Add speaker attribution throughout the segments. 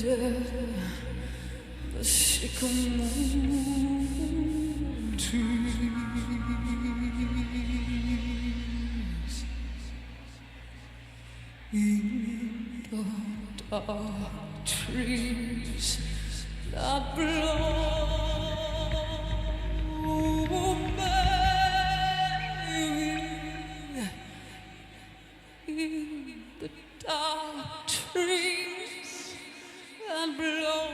Speaker 1: the sycamore trees in the dark trees that blow, baby, in the dark trees that blow.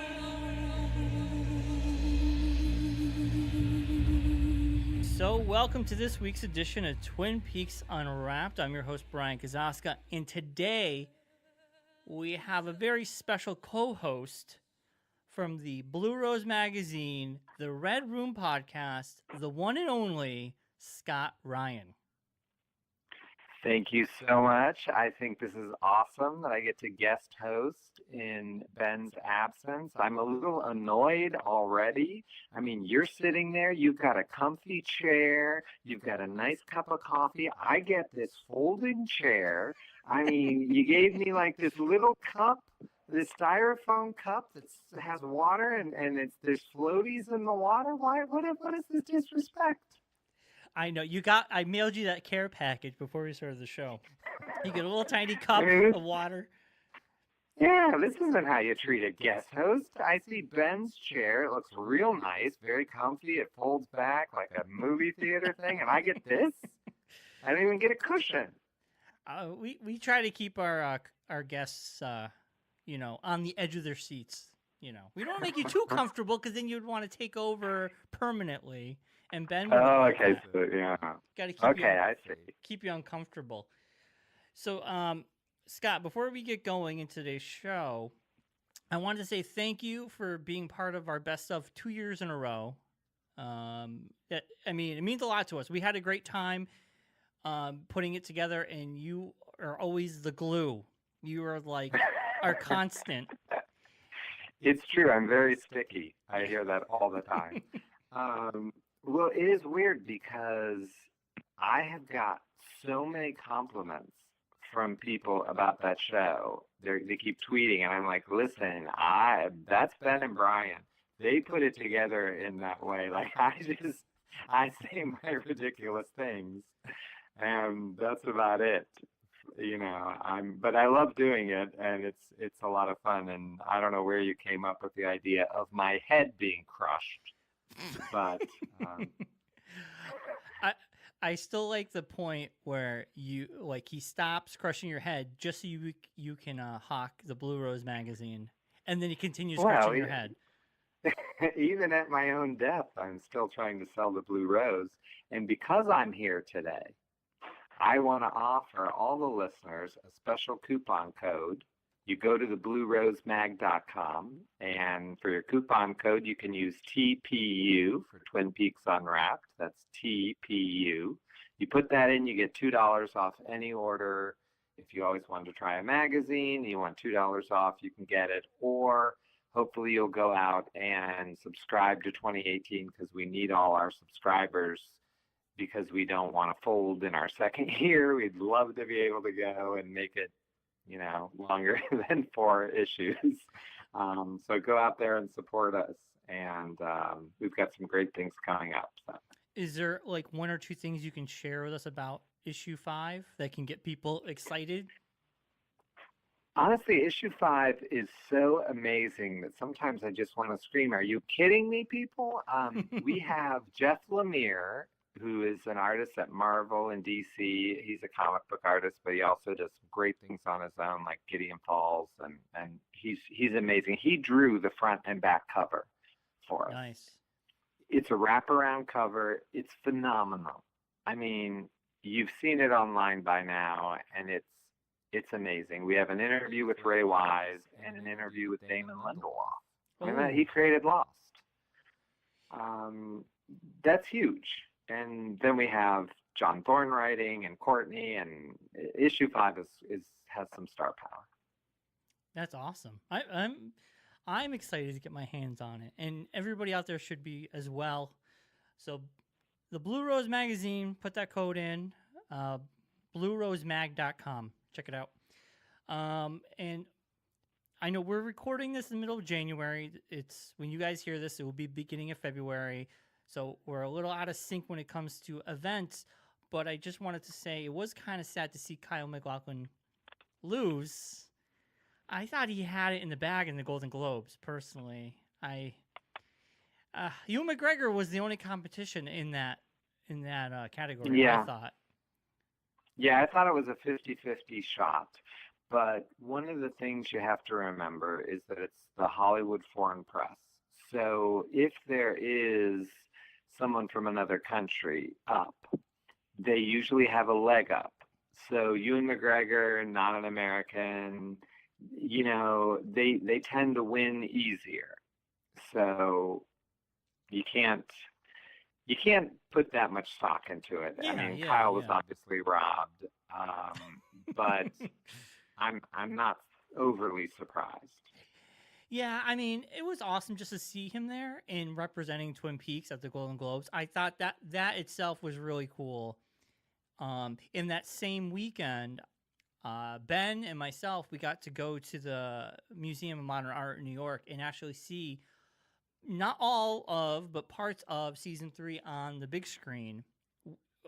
Speaker 2: So welcome to this week's edition of Twin Peaks Unwrapped. I'm your host, Bryon Kazaska, and today we have a very special co-host from the Blue Rose Magazine, the Red Room Podcast, the one and only Scott Ryan.
Speaker 3: Thank you so much. I think this is awesome that I get to guest host in Ben's absence. I'm a little annoyed already. I mean, you're sitting there, you've got a comfy chair, you've got a nice cup of coffee. I get this folding chair. I mean, you gave me like this little cup, this styrofoam cup that has water and there's floaties in the water. What is this disrespect?
Speaker 2: I know I mailed you that care package before we started the show. You get a little tiny cup of water.
Speaker 3: Yeah, this isn't how you treat a guest host. I see Ben's chair. It looks real nice, very comfy. It folds back like a movie theater thing, and I get this. I don't even get a cushion.
Speaker 2: We try to keep our guests, on the edge of their seats. We don't want to make you too comfortable because then you'd want to take over permanently. And Ben.
Speaker 3: Okay, so yeah.
Speaker 2: Got to keep
Speaker 3: I see.
Speaker 2: Keep you uncomfortable. So, Scott, before we get going in today's show, I wanted to say thank you for being part of our best of 2 years in a row. It means a lot to us. We had a great time putting it together, and you are always the glue. You are like our constant.
Speaker 3: It's true. I'm very sticky. I hear that all the time. Well, it is weird because I have got so many compliments from people about that show. They keep tweeting, and I'm like, listen, that's Ben and Bryon. They put it together in that way. Like, I say my ridiculous things, and that's about it. But I love doing it, and it's a lot of fun. And I don't know where you came up with the idea of my head being crushed. But
Speaker 2: I still like the point where he stops crushing your head just so you can hawk the Blue Rose magazine, and then he continues crushing your head.
Speaker 3: Even at my own death, I'm still trying to sell the Blue Rose, and because I'm here today, I want to offer all the listeners a special coupon code. You go to thebluerosemag.com, and for your coupon code, you can use TPU for Twin Peaks Unwrapped. That's TPU. You put that in, you get $2 off any order. If you always wanted to try a magazine, you want $2 off, you can get it. Or hopefully you'll go out and subscribe to 2018 because we need all our subscribers because we don't want to fold in our second year. We'd love to be able to go and make it longer than 4 issues. So go out there and support us. And we've got some great things coming up. So.
Speaker 2: Is there like 1 or 2 things you can share with us about issue 5 that can get people excited?
Speaker 3: Honestly, issue 5 is so amazing that sometimes I just want to scream, are you kidding me, people? We have Jeff Lemire, who is an artist at Marvel in DC. He's a comic book artist, but he also does some great things on his own, like Gideon Falls, and he's amazing. He drew the front and back cover for us.
Speaker 2: Nice.
Speaker 3: It's a wraparound cover. It's phenomenal. I mean, you've seen it online by now, and it's amazing. We have an interview with Ray Wise and an interview with Damon Lindelof. I mean, he created Lost. That's huge. And then we have John Thorne writing and Courtney, and issue 5 has some star power.
Speaker 2: That's awesome. I'm excited to get my hands on it, and everybody out there should be as well. So, the Blue Rose magazine, put that code in, bluerosemag.com. Check it out. And I know we're recording this in the middle of January. It's when you guys hear this, it will be beginning of February. So we're a little out of sync when it comes to events. But I just wanted to say it was kind of sad to see Kyle MacLachlan lose. I thought he had it in the bag in the Golden Globes. Personally, Ewan McGregor was the only competition in that category.
Speaker 3: Yeah.
Speaker 2: I thought.
Speaker 3: Yeah, I thought it was a 50-50 shot. But one of the things you have to remember is that it's the Hollywood Foreign Press. So if there is someone from another country up, they usually have a leg up. So Ewan McGregor, not an American, they tend to win easier. So you can't put that much stock into it.
Speaker 2: Yeah,
Speaker 3: I mean,
Speaker 2: yeah,
Speaker 3: Kyle was
Speaker 2: yeah.
Speaker 3: obviously robbed, but I'm not overly surprised.
Speaker 2: Yeah, I mean, it was awesome just to see him there and representing Twin Peaks at the Golden Globes. I thought that itself was really cool. In that same weekend, Ben and myself, we got to go to the Museum of Modern Art in New York and actually see not all of, but parts of season 3 on the big screen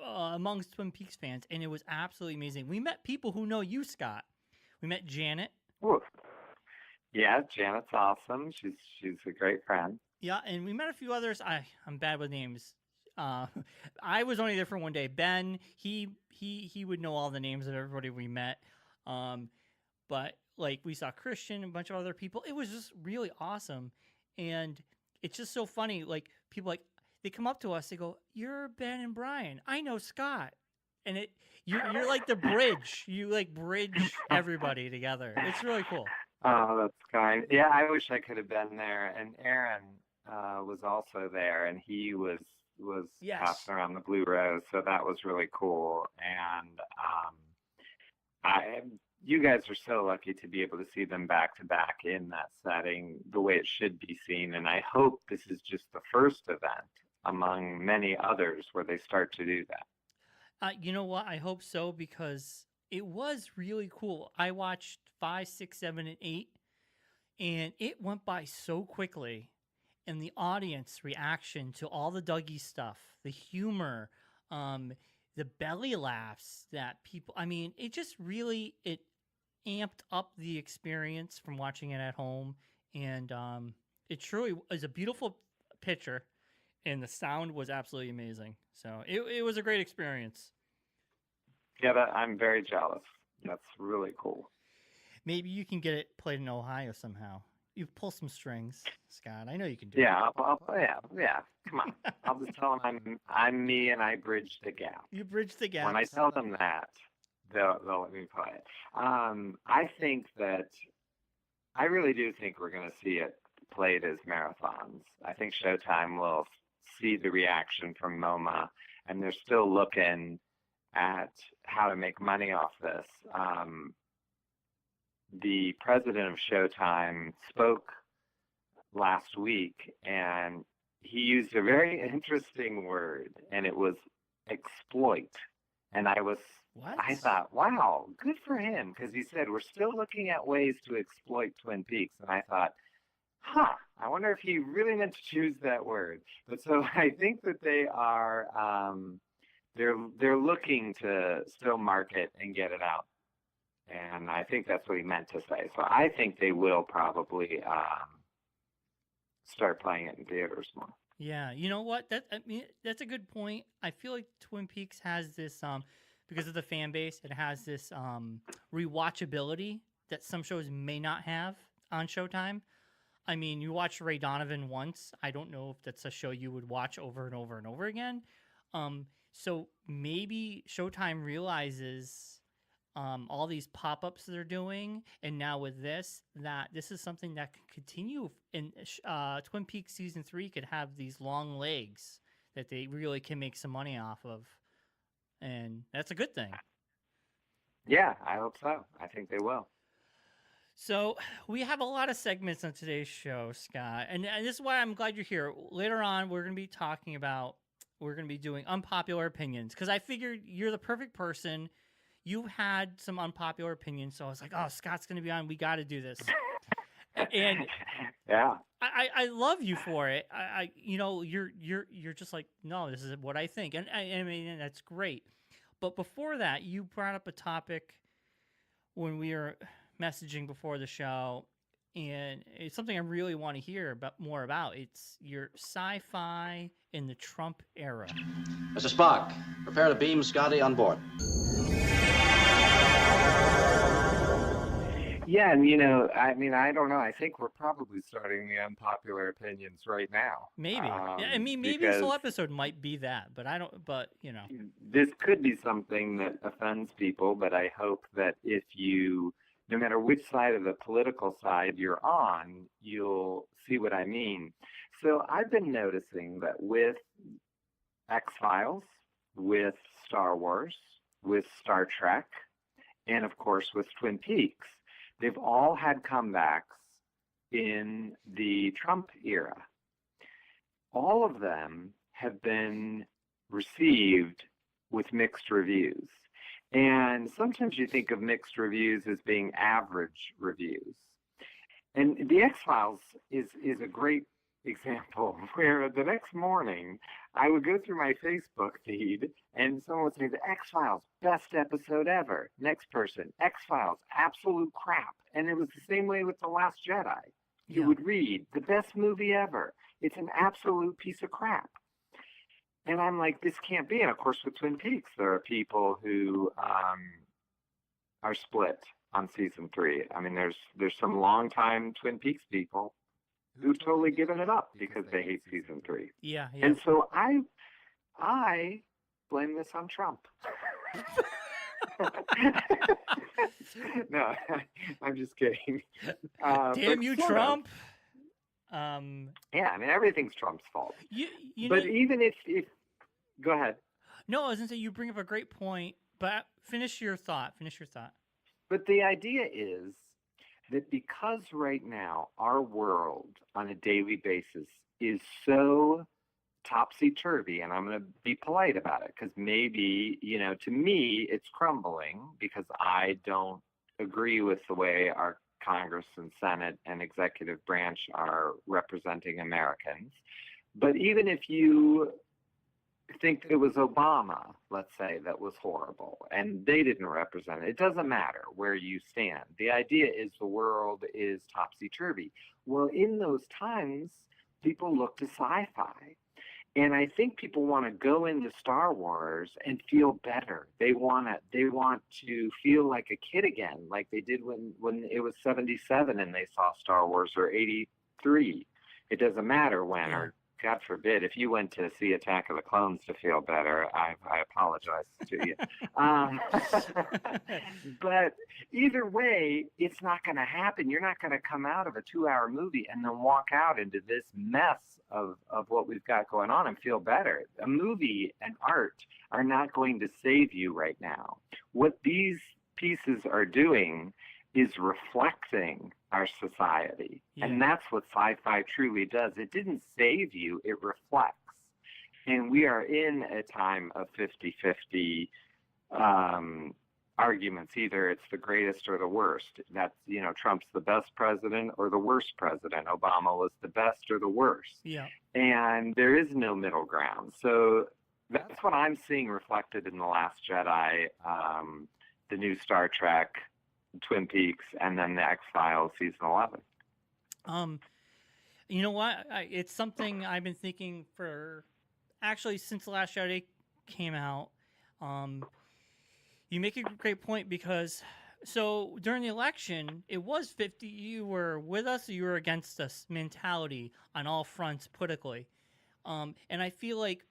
Speaker 2: amongst Twin Peaks fans, and it was absolutely amazing. We met people who know you, Scott. We met Janet.
Speaker 3: Ooh. Yeah, Janet's awesome. She's a great friend.
Speaker 2: Yeah, and we met a few others. I'm bad with names. I was only there for one day. Ben, he would know all the names of everybody we met. But like we saw Christian and a bunch of other people. It was just really awesome. And it's just so funny. Like people they come up to us, they go, "You're Ben and Bryon. I know Scott." And you're like the bridge. You like bridge everybody together. It's really cool.
Speaker 3: Oh, that's kind. Yeah, I wish I could have been there. And Aaron was also there, and he was
Speaker 2: Yes.
Speaker 3: passing around the blue rose, so that was really cool. And you guys are so lucky to be able to see them back to back in that setting, the way it should be seen. And I hope this is just the first event among many others where they start to do that.
Speaker 2: You know what? I hope so, because it was really cool. I watched 5, 6, 7, and 8, and it went by so quickly. And the audience reaction to all the Dougie stuff, the humor, the belly laughs that people, I mean, it just really, it amped up the experience from watching it at home. And it truly is a beautiful picture, and the sound was absolutely amazing. So it was a great experience.
Speaker 3: Yeah, I'm very jealous. That's really cool.
Speaker 2: Maybe you can get it played in Ohio somehow. You pull some strings, Scott. I know you can do it.
Speaker 3: Yeah, yeah. Come on. I'll just tell them I'm me and I bridge the gap.
Speaker 2: You bridge the gap.
Speaker 3: When I tell them that, they'll let me play it. I really do think we're going to see it played as marathons. I think Showtime will see the reaction from MoMA, and they're still looking at how to make money off this. The president of Showtime spoke last week, and he used a very interesting word, and it was exploit. And I thought, wow, good for him, because he said we're still looking at ways to exploit Twin Peaks. And I thought, I wonder if he really meant to choose that word. But so I think that they are they're looking to still market and get it out. And I think that's what he meant to say. So I think they will probably start playing it in theaters more.
Speaker 2: Yeah, you know what? That's a good point. I feel like Twin Peaks has this because of the fan base, it has this rewatchability that some shows may not have on Showtime. I mean, you watch Ray Donovan once. I don't know if that's a show you would watch over and over and over again. So maybe Showtime realizes all these pop-ups they're doing, and now with this, that this is something that can continue. In Twin Peaks season 3 could have these long legs that they really can make some money off of, and that's a good thing.
Speaker 3: Yeah, I hope so. I think they will.
Speaker 2: So we have a lot of segments on today's show, Scott, and this is why I'm glad you're here. Later on, we're going to be doing unpopular opinions, because I figured you're the perfect person. You had some unpopular opinions, so I was like, oh, Scott's going to be on. We got to do this. And
Speaker 3: Yeah.
Speaker 2: I love you for it. You're just like, no, this is what I think, and I mean, and that's great. But before that, you brought up a topic when we were messaging before the show, and it's something I really want to hear more about. It's your sci-fi in the Trump era.
Speaker 4: Mr. Spock, prepare to beam Scotty on board.
Speaker 3: Yeah, and I mean, I don't know. I think we're probably starting the unpopular opinions right now.
Speaker 2: Maybe. I mean, maybe this whole episode might be that, but I don't. But
Speaker 3: this could be something that offends people. But I hope that if you, no matter which side of the political side you're on, you'll see what I mean. So I've been noticing that with X-Files, with Star Wars, with Star Trek, and of course with Twin Peaks, they've all had comebacks in the Trump era. All of them have been received with mixed reviews. And sometimes you think of mixed reviews as being average reviews. And the X-Files is a great example where the next morning I would go through my Facebook feed and someone would say, the X-Files, best episode ever. Next person, X-Files, absolute crap. And it was the same way with The Last Jedi. You would read, the best movie ever. It's an absolute piece of crap. And I'm like, this can't be. And of course, with Twin Peaks, there are people who are split on season 3. I mean, there's some longtime Twin Peaks people who've totally given it up because they hate season 3.
Speaker 2: Yeah.
Speaker 3: And so I blame this on Trump. No, I'm just kidding.
Speaker 2: Damn you, Trump.
Speaker 3: Yeah, I mean, everything's Trump's fault.
Speaker 2: But
Speaker 3: even if go ahead.
Speaker 2: No, I was going to say, you bring up a great point, but finish your thought.
Speaker 3: But the idea is that because right now our world on a daily basis is so topsy-turvy, and I'm going to be polite about it because maybe, to me, it's crumbling because I don't agree with the way our Congress and Senate and executive branch are representing Americans. But even if you think it was Obama, let's say, that was horrible, and they didn't represent it, it doesn't matter where you stand. The idea is the world is topsy-turvy. Well, in those times, people look to sci-fi. And I think people want to go into Star Wars and feel better. They want to feel like a kid again, like they did when it was 77 and they saw Star Wars, or 83. It doesn't matter when, or God forbid, if you went to see Attack of the Clones to feel better, I apologize to you. But either way, it's not going to happen. You're not going to come out of a 2-hour movie and then walk out into this mess of what we've got going on and feel better. A movie and art are not going to save you right now. What these pieces are doing is reflecting our society. Yeah. And that's what sci-fi truly does. It didn't save you, it reflects. And we are in a time of 50-50 arguments. Either it's the greatest or the worst. That's, Trump's the best president or the worst president. Obama was the best or the worst.
Speaker 2: Yeah.
Speaker 3: And there is no middle ground. So that's what I'm seeing reflected in The Last Jedi, the new Star Trek, Twin Peaks, and then the X-Files season 11.
Speaker 2: You know what? It's something I've been thinking for actually since The Last Jedi came out. You make a great point because so during the election, it was 50. You were with us, or you were against us mentality on all fronts politically. And I feel like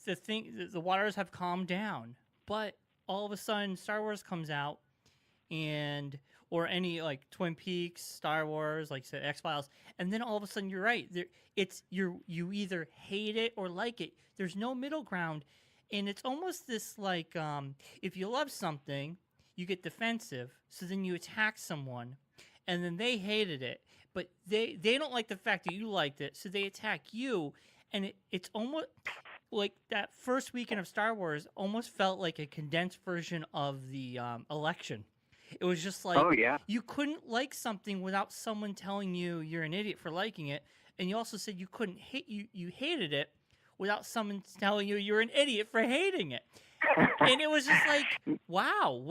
Speaker 2: the waters have calmed down, but all of a sudden Star Wars comes out, or any like Twin Peaks, Star Wars, like you said, X-Files, and then all of a sudden you're right. You either hate it or like it. There's no middle ground, and it's almost this like if you love something, you get defensive, so then you attack someone, and then they hated it, but they don't like the fact that you liked it, so they attack you, and it's almost like that first weekend of Star Wars almost felt like a condensed version of the election. It was just like
Speaker 3: Oh yeah.
Speaker 2: you couldn't like something without someone telling you you're an idiot for liking it, and you also said you couldn't hate you hated it without someone telling you you're an idiot for hating it. And it was just like, wow,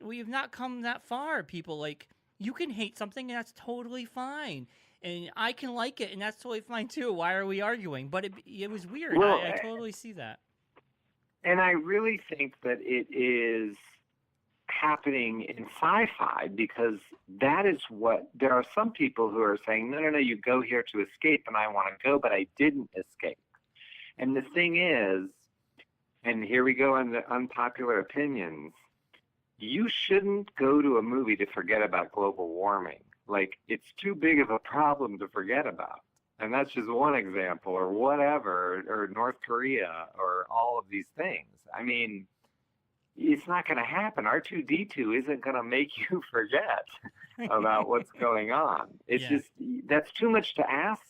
Speaker 2: we've not come that far, people. Like, you can hate something and that's totally fine. And I can like it and that's totally fine too. Why are we arguing? But it was weird.
Speaker 3: Well,
Speaker 2: I totally see that.
Speaker 3: and I really think that it is happening in sci-fi because that is what there are some people who are saying, no, you go here to escape and I want to go, but I didn't escape. And the thing is, and here we go in the unpopular opinions, you shouldn't go to a movie to forget about global warming. Like, it's too big of a problem to forget about. And that's just one example, or whatever, or North Korea, or all of these things. I mean, it's not going to happen. R2D2 isn't going to make you forget about what's going on. It's just, that's too much to ask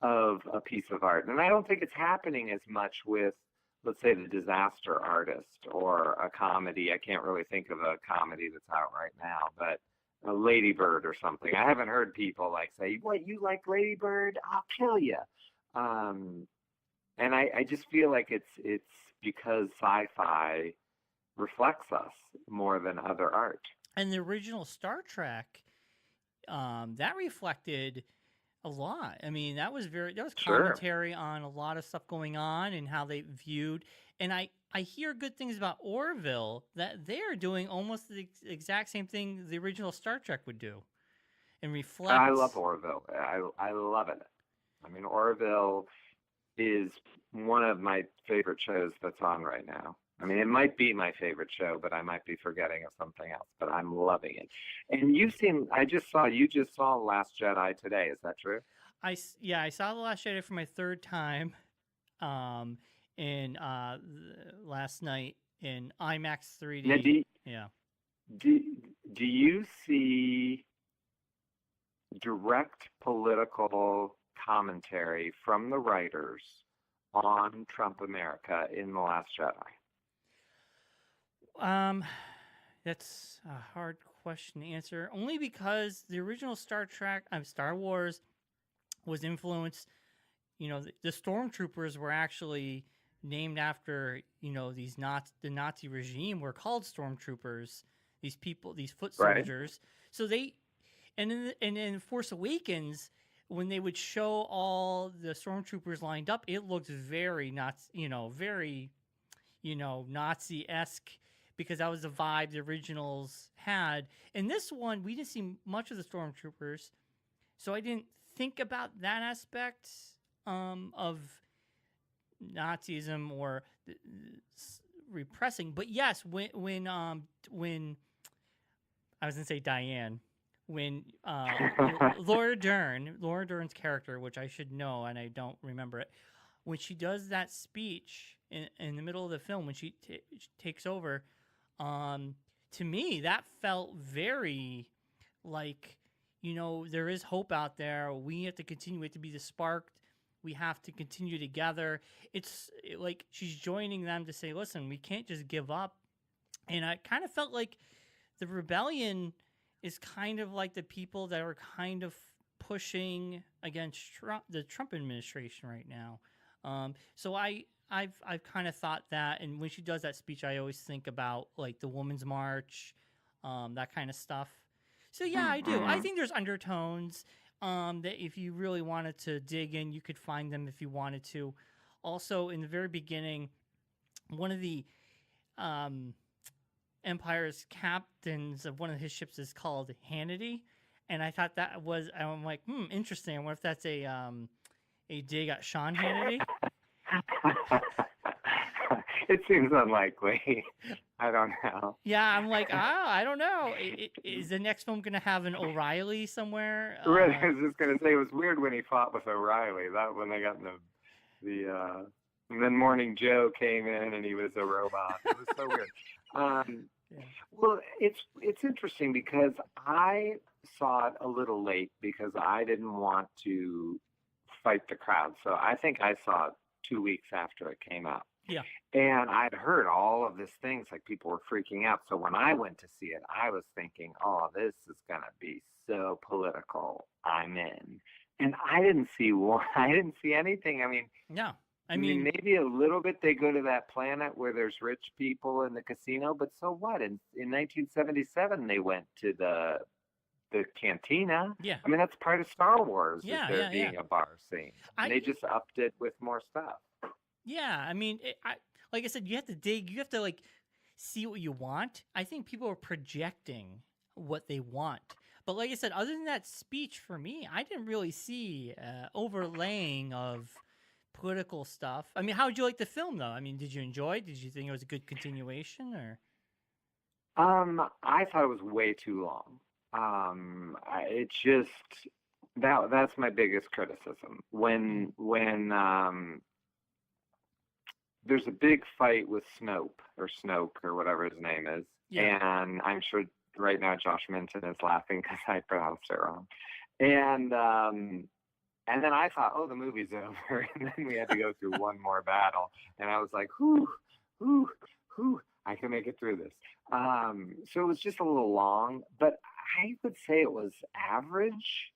Speaker 3: of a piece of art. And I don't think it's happening as much with, let's say, the disaster artist or a comedy. I can't really think of a comedy that's out right now, but a Lady Bird or something. I haven't heard people like say, "What, you like Lady Bird? I'll kill you." And I just feel like it's because sci-fi reflects us more than other art.
Speaker 2: And the original Star Trek, that reflected a lot. I mean, that was commentary on a lot of stuff going on and how they viewed. And I hear good things about Orville, that they're doing almost the exact same thing the original Star Trek would do, and reflect.
Speaker 3: I love Orville. I love it. I mean, Orville is one of my favorite shows that's on right now. I mean, it might be my favorite show, but I might be forgetting of something else. But I'm loving it. And you just saw Last Jedi today. Is that true?
Speaker 2: I saw The Last Jedi for my third time, last night in IMAX 3D.
Speaker 3: Now, do you see direct political commentary from the writers on Trump America in The Last Jedi?
Speaker 2: That's a hard question to answer. Only because the original Star Wars was influenced. You know, the stormtroopers were actually named after, the Nazi regime were called stormtroopers. These people, these foot soldiers. Right. So and in Force Awakens, when they would show all the stormtroopers lined up, it looked very Nazi-esque, because that was the vibe the originals had. In this one, we didn't see much of the stormtroopers, so I didn't think about that aspect of Nazism or repressing. But yes, when I was gonna say Diane, when Laura Dern's character, which I should know and I don't remember it, when she does that speech in the middle of the film, when she takes over, to me that felt very like, there is hope out there. We have to continue it to be the spark. We have to continue together. It's like she's joining them to say, listen, we can't just give up. And I kind of felt like the rebellion is kind of like the people that are kind of pushing against the Trump administration right now. So I've kind of thought that, and when she does that speech, I always think about like the Women's March, that kind of stuff. So yeah, I do. I think there's undertones that if you really wanted to dig in, you could find them if you wanted to. Also, in the very beginning, one of the Empire's captains of one of his ships is called Hannity, and I thought that was, I'm like, interesting. I wonder if that's a dig at Sean Hannity.
Speaker 3: It seems unlikely. I don't know.
Speaker 2: Yeah, I'm like, I don't know. Is the next film going to have an O'Reilly somewhere?
Speaker 3: Right, I was just going to say, it was weird when he fought with O'Reilly. That when they got in and then Morning Joe came in and he was a robot. It was so weird. Well, it's interesting because I saw it a little late because I didn't want to fight the crowd. So I think I saw it 2 weeks after it came out.
Speaker 2: Yeah.
Speaker 3: And I'd heard all of these things, like people were freaking out. So when I went to see it, I was thinking, oh, this is going to be so political. I'm in. And I didn't see one. I didn't see anything. I mean,
Speaker 2: Yeah.
Speaker 3: I mean, maybe a little bit they go to that planet where there's rich people in the casino, but so what? In 1977, they went to the cantina.
Speaker 2: Yeah.
Speaker 3: I mean, that's part of Star Wars,
Speaker 2: Yeah,
Speaker 3: is there
Speaker 2: yeah,
Speaker 3: being
Speaker 2: yeah.
Speaker 3: a bar scene. And they just upped it with more stuff.
Speaker 2: Yeah, I mean, like I said, you have to dig. You have to like see what you want. I think people are projecting what they want. But like I said, other than that speech, for me, I didn't really see overlaying of political stuff. I mean, how did you like the film, though? I mean, did you enjoy it? Did you think it was a good continuation, or?
Speaker 3: I thought it was way too long. It just that's my biggest criticism. When there's a big fight with Snoke or whatever his name is, and I'm sure right now Josh Minton is laughing because I pronounced it wrong. And then I thought, oh, the movie's over, and then we had to go through one more battle, and I was like, whew, I can make it through this. So it was just a little long, but I would say it was average.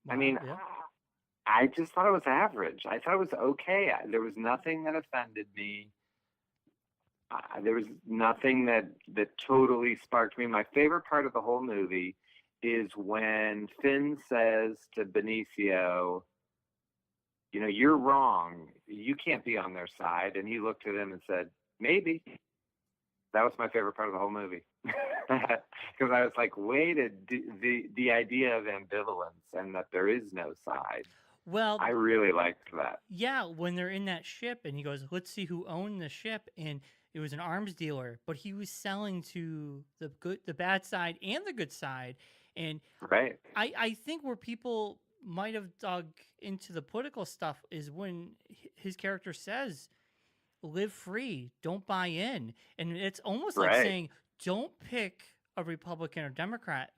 Speaker 2: Wow,
Speaker 3: I mean, I just thought it was average. I thought it was okay. There was nothing that offended me. There was nothing that totally sparked me. My favorite part of the whole movie is when Finn says to Benicio, you know, you're wrong. You can't be on their side. And he looked at him and said, maybe. That was my favorite part of the whole movie. Because I was like, wait, the idea of ambivalence and that there is no side.
Speaker 2: Well,
Speaker 3: I really liked that.
Speaker 2: Yeah, when they're in that ship and he goes, let's see who owned the ship. And it was an arms dealer, but he was selling to the bad side and the good side. And
Speaker 3: right.
Speaker 2: I think where people might have dug into the political stuff is when his character says, live free, don't buy in. And it's almost like saying, don't pick a Republican or Democrat.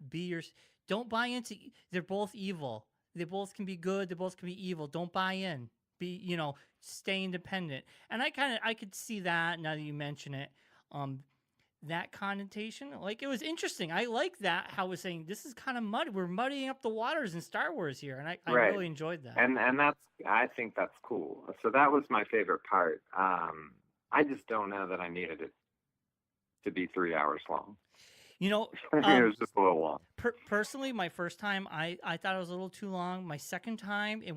Speaker 2: Don't buy into, they're both evil. They both can be good. They both can be evil. Don't buy in. Stay independent. And I could see that now that you mention it. That connotation, like, it was interesting. I like that, how it was saying this is kind of mud. We're muddying up the waters in Star Wars here, and I really enjoyed that.
Speaker 3: And I think that's cool. So that was my favorite part. I just don't know that I needed it to be 3 hours long.
Speaker 2: You know,
Speaker 3: it was just a little long.
Speaker 2: Personally, my first time, I thought it was a little too long. My second time, it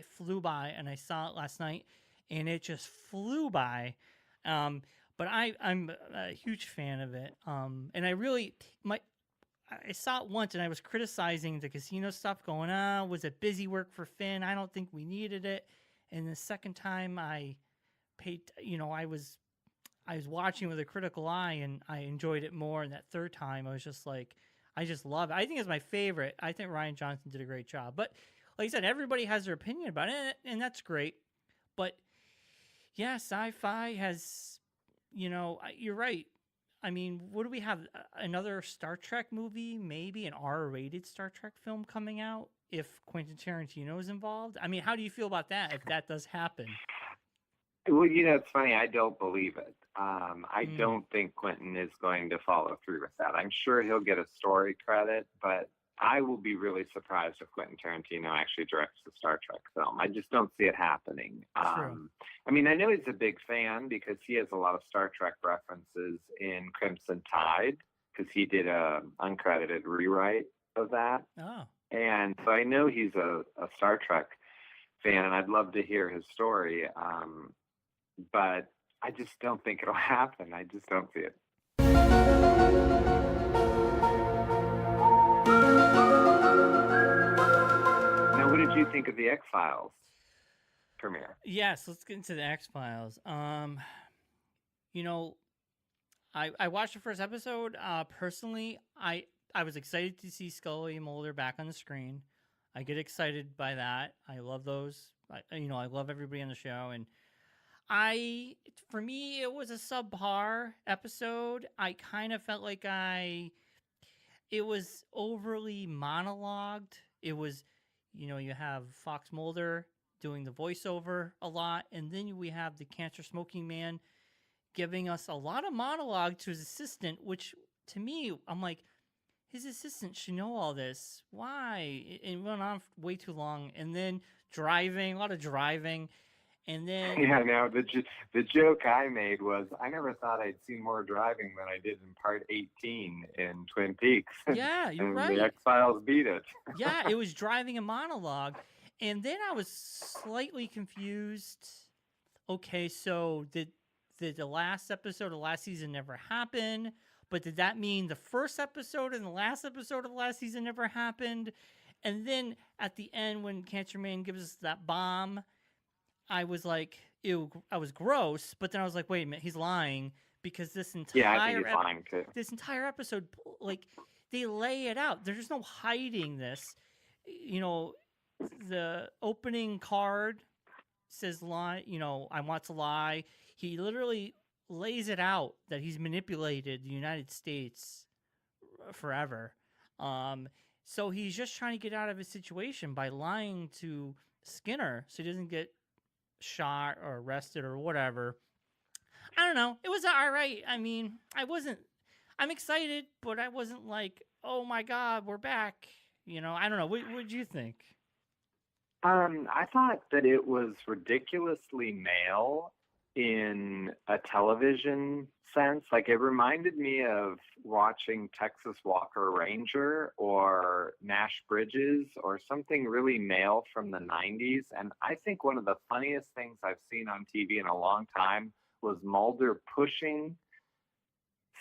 Speaker 2: flew by, and I saw it last night, and it just flew by. But I'm a huge fan of it. And I saw it once, and I was criticizing the casino stuff, going, was it busy work for Finn? I don't think we needed it. And the second time I was watching with a critical eye, and I enjoyed it more. And that third time, I was just like, I just love it. I think it's my favorite. I think Rian Johnson did a great job. But like I said, everybody has their opinion about it, and that's great. But yeah, Sci-Fi has, you're right. I mean, what do we have? Another Star Trek movie, maybe an R-rated Star Trek film coming out if Quentin Tarantino is involved? I mean, how do you feel about that if that does happen?
Speaker 3: Well, it's funny. I don't believe it. I don't think Quentin is going to follow through with that. I'm sure he'll get a story credit, but I will be really surprised if Quentin Tarantino actually directs a Star Trek film. I just don't see it happening. I mean, I know he's a big fan because he has a lot of Star Trek references in Crimson Tide because he did a uncredited rewrite of that.
Speaker 2: Oh.
Speaker 3: And so I know he's a Star Trek fan, and I'd love to hear his story. But I just don't think it'll happen. I just don't see it. Now, what did you think of the X-Files premiere?
Speaker 2: Yes, let's get into the X-Files. I watched the first episode. Personally, I was excited to see Scully and Mulder back on the screen. I get excited by that. I love those. I love everybody on the show, and for me, it was a subpar episode. I kind of felt like it was overly monologued. It was, you have Fox Mulder doing the voiceover a lot, and then we have the cancer smoking man giving us a lot of monologue to his assistant, which to me, I'm like, his assistant should know all this. Why? It went on way too long. And then driving, a lot of driving. And then...
Speaker 3: Yeah, no, the joke I made was I never thought I'd see more driving than I did in part 18 in Twin Peaks.
Speaker 2: Yeah, you're
Speaker 3: and
Speaker 2: right.
Speaker 3: The X-Files beat it.
Speaker 2: Yeah, it was driving a monologue. And then I was slightly confused. Okay, so did the last episode of last season never happen? But did that mean the first episode and the last episode of the last season never happened? And then at the end, when Cancer Man gives us that bomb, I was like, ew, I was gross. But then I was like, wait a minute, he's lying, because this entire
Speaker 3: I think he's lying too.
Speaker 2: This entire episode, like, they lay it out. There's no hiding this. You know, the opening card says lie. You know, I want to lie. He literally lays it out that he's manipulated the United States forever. So he's just trying to get out of his situation by lying to Skinner so he doesn't get shot or arrested or whatever. I don't know. It was all right. I mean, I'm excited, but I wasn't like, oh my God, we're back. You know, I don't know. What did you think?
Speaker 3: I thought that it was ridiculously male in a television sense. Like, it reminded me of watching Texas Walker Ranger or Nash Bridges or something really male from the 90s. And I think one of the funniest things I've seen on TV in a long time was Mulder pushing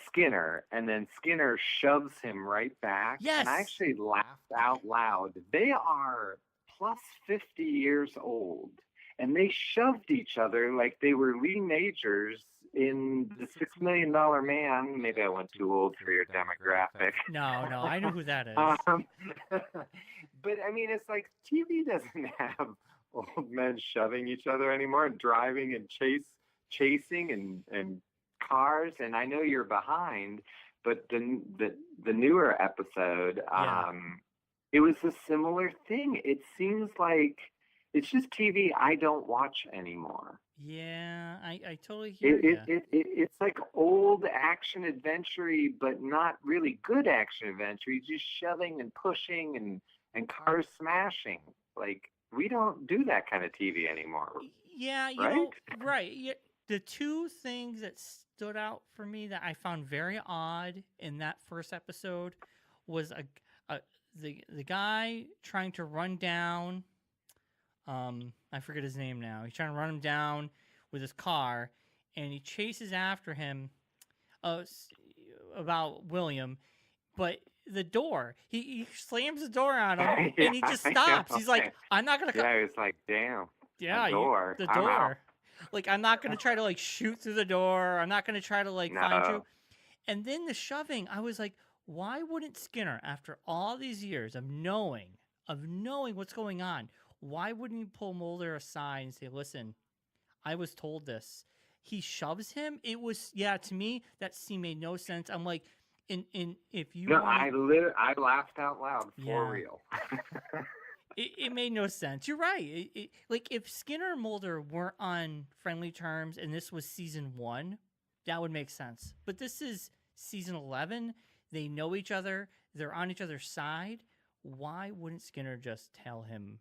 Speaker 3: Skinner, and then Skinner shoves him right back.
Speaker 2: Yes.
Speaker 3: And I actually laughed out loud. They are plus 50 years old, and they shoved each other like they were Lee Majors in The $6 Million Man. Maybe I went too old for your demographic.
Speaker 2: No, I know who that is.
Speaker 3: But I mean, it's like TV doesn't have old men shoving each other anymore, and driving and chasing and cars. And I know you're behind, but the newer episode, it was a similar thing. It seems like it's just TV I don't watch anymore.
Speaker 2: Yeah, I totally hear you.
Speaker 3: It's like old action adventure, but not really good action adventure. Just shoving and pushing and cars smashing. Like, we don't do that kind of TV anymore.
Speaker 2: Yeah, you
Speaker 3: right?
Speaker 2: know, right. Yeah, the two things that stood out for me that I found very odd in that first episode was the guy trying to run down. I forget his name now. He's trying to run him down with his car, and he chases after him about William, but the door, he slams the door on him, and he just stops. He's like, I'm not going to...
Speaker 3: Yeah, it's like, damn.
Speaker 2: Yeah,
Speaker 3: the door.
Speaker 2: The
Speaker 3: I'm
Speaker 2: door.
Speaker 3: out.
Speaker 2: Like, I'm not going to try to, like, shoot through the door. I'm not going to try to, like, find you.
Speaker 3: No.
Speaker 2: And then the shoving, I was like, why wouldn't Skinner, after all these years of knowing what's going on, why wouldn't he pull Mulder aside and say, listen, I was told this? He shoves him. It was, to me, that scene made no sense. I'm like, if you
Speaker 3: I laughed out loud for real.
Speaker 2: It made no sense. You're right. Like, if Skinner and Mulder weren't on friendly terms and this was season 1, that would make sense. But this is season 11. They know each other. They're on each other's side. Why wouldn't Skinner just tell him,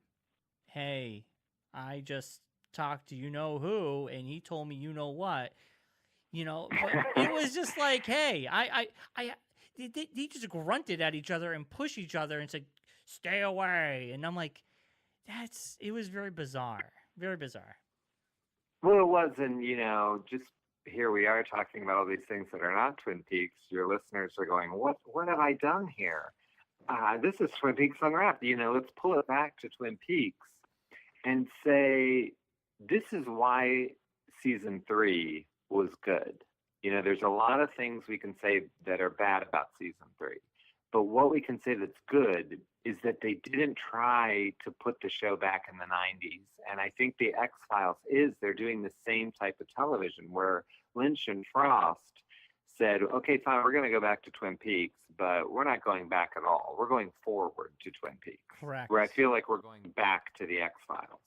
Speaker 2: hey, I just talked to you-know-who, and he told me you-know-what? You know, but it was just like, hey, they just grunted at each other and pushed each other and said, stay away. And I'm like, it was very bizarre. Very bizarre.
Speaker 3: Well, it was, and, just here we are talking about all these things that are not Twin Peaks. Your listeners are going, what have I done here? This is Twin Peaks Unwrapped. Let's pull it back to Twin Peaks and say, this is why season 3 was good. There's a lot of things we can say that are bad about season 3. But what we can say that's good is that they didn't try to put the show back in the 90s. And I think the X-Files they're doing the same type of television where Lynch and Frost said, okay, fine, we're going to go back to Twin Peaks, but we're not going back at all. We're going forward to Twin Peaks.
Speaker 2: Correct.
Speaker 3: Where I feel like we're going back to the X-Files.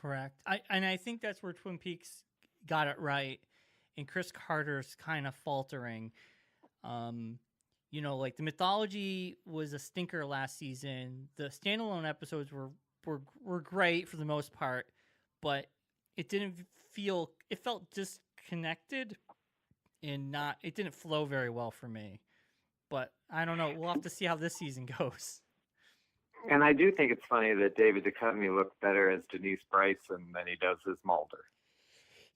Speaker 2: Correct. I think that's where Twin Peaks got it right, and Chris Carter's kind of faltering. Like the mythology was a stinker last season. The standalone episodes were great for the most part, but it didn't feel. It felt disconnected, and not. It didn't flow very well for me. But I don't know. We'll have to see how this season goes.
Speaker 3: And I do think it's funny that David Duchovny looked better as Denise Bryson than he does as Mulder.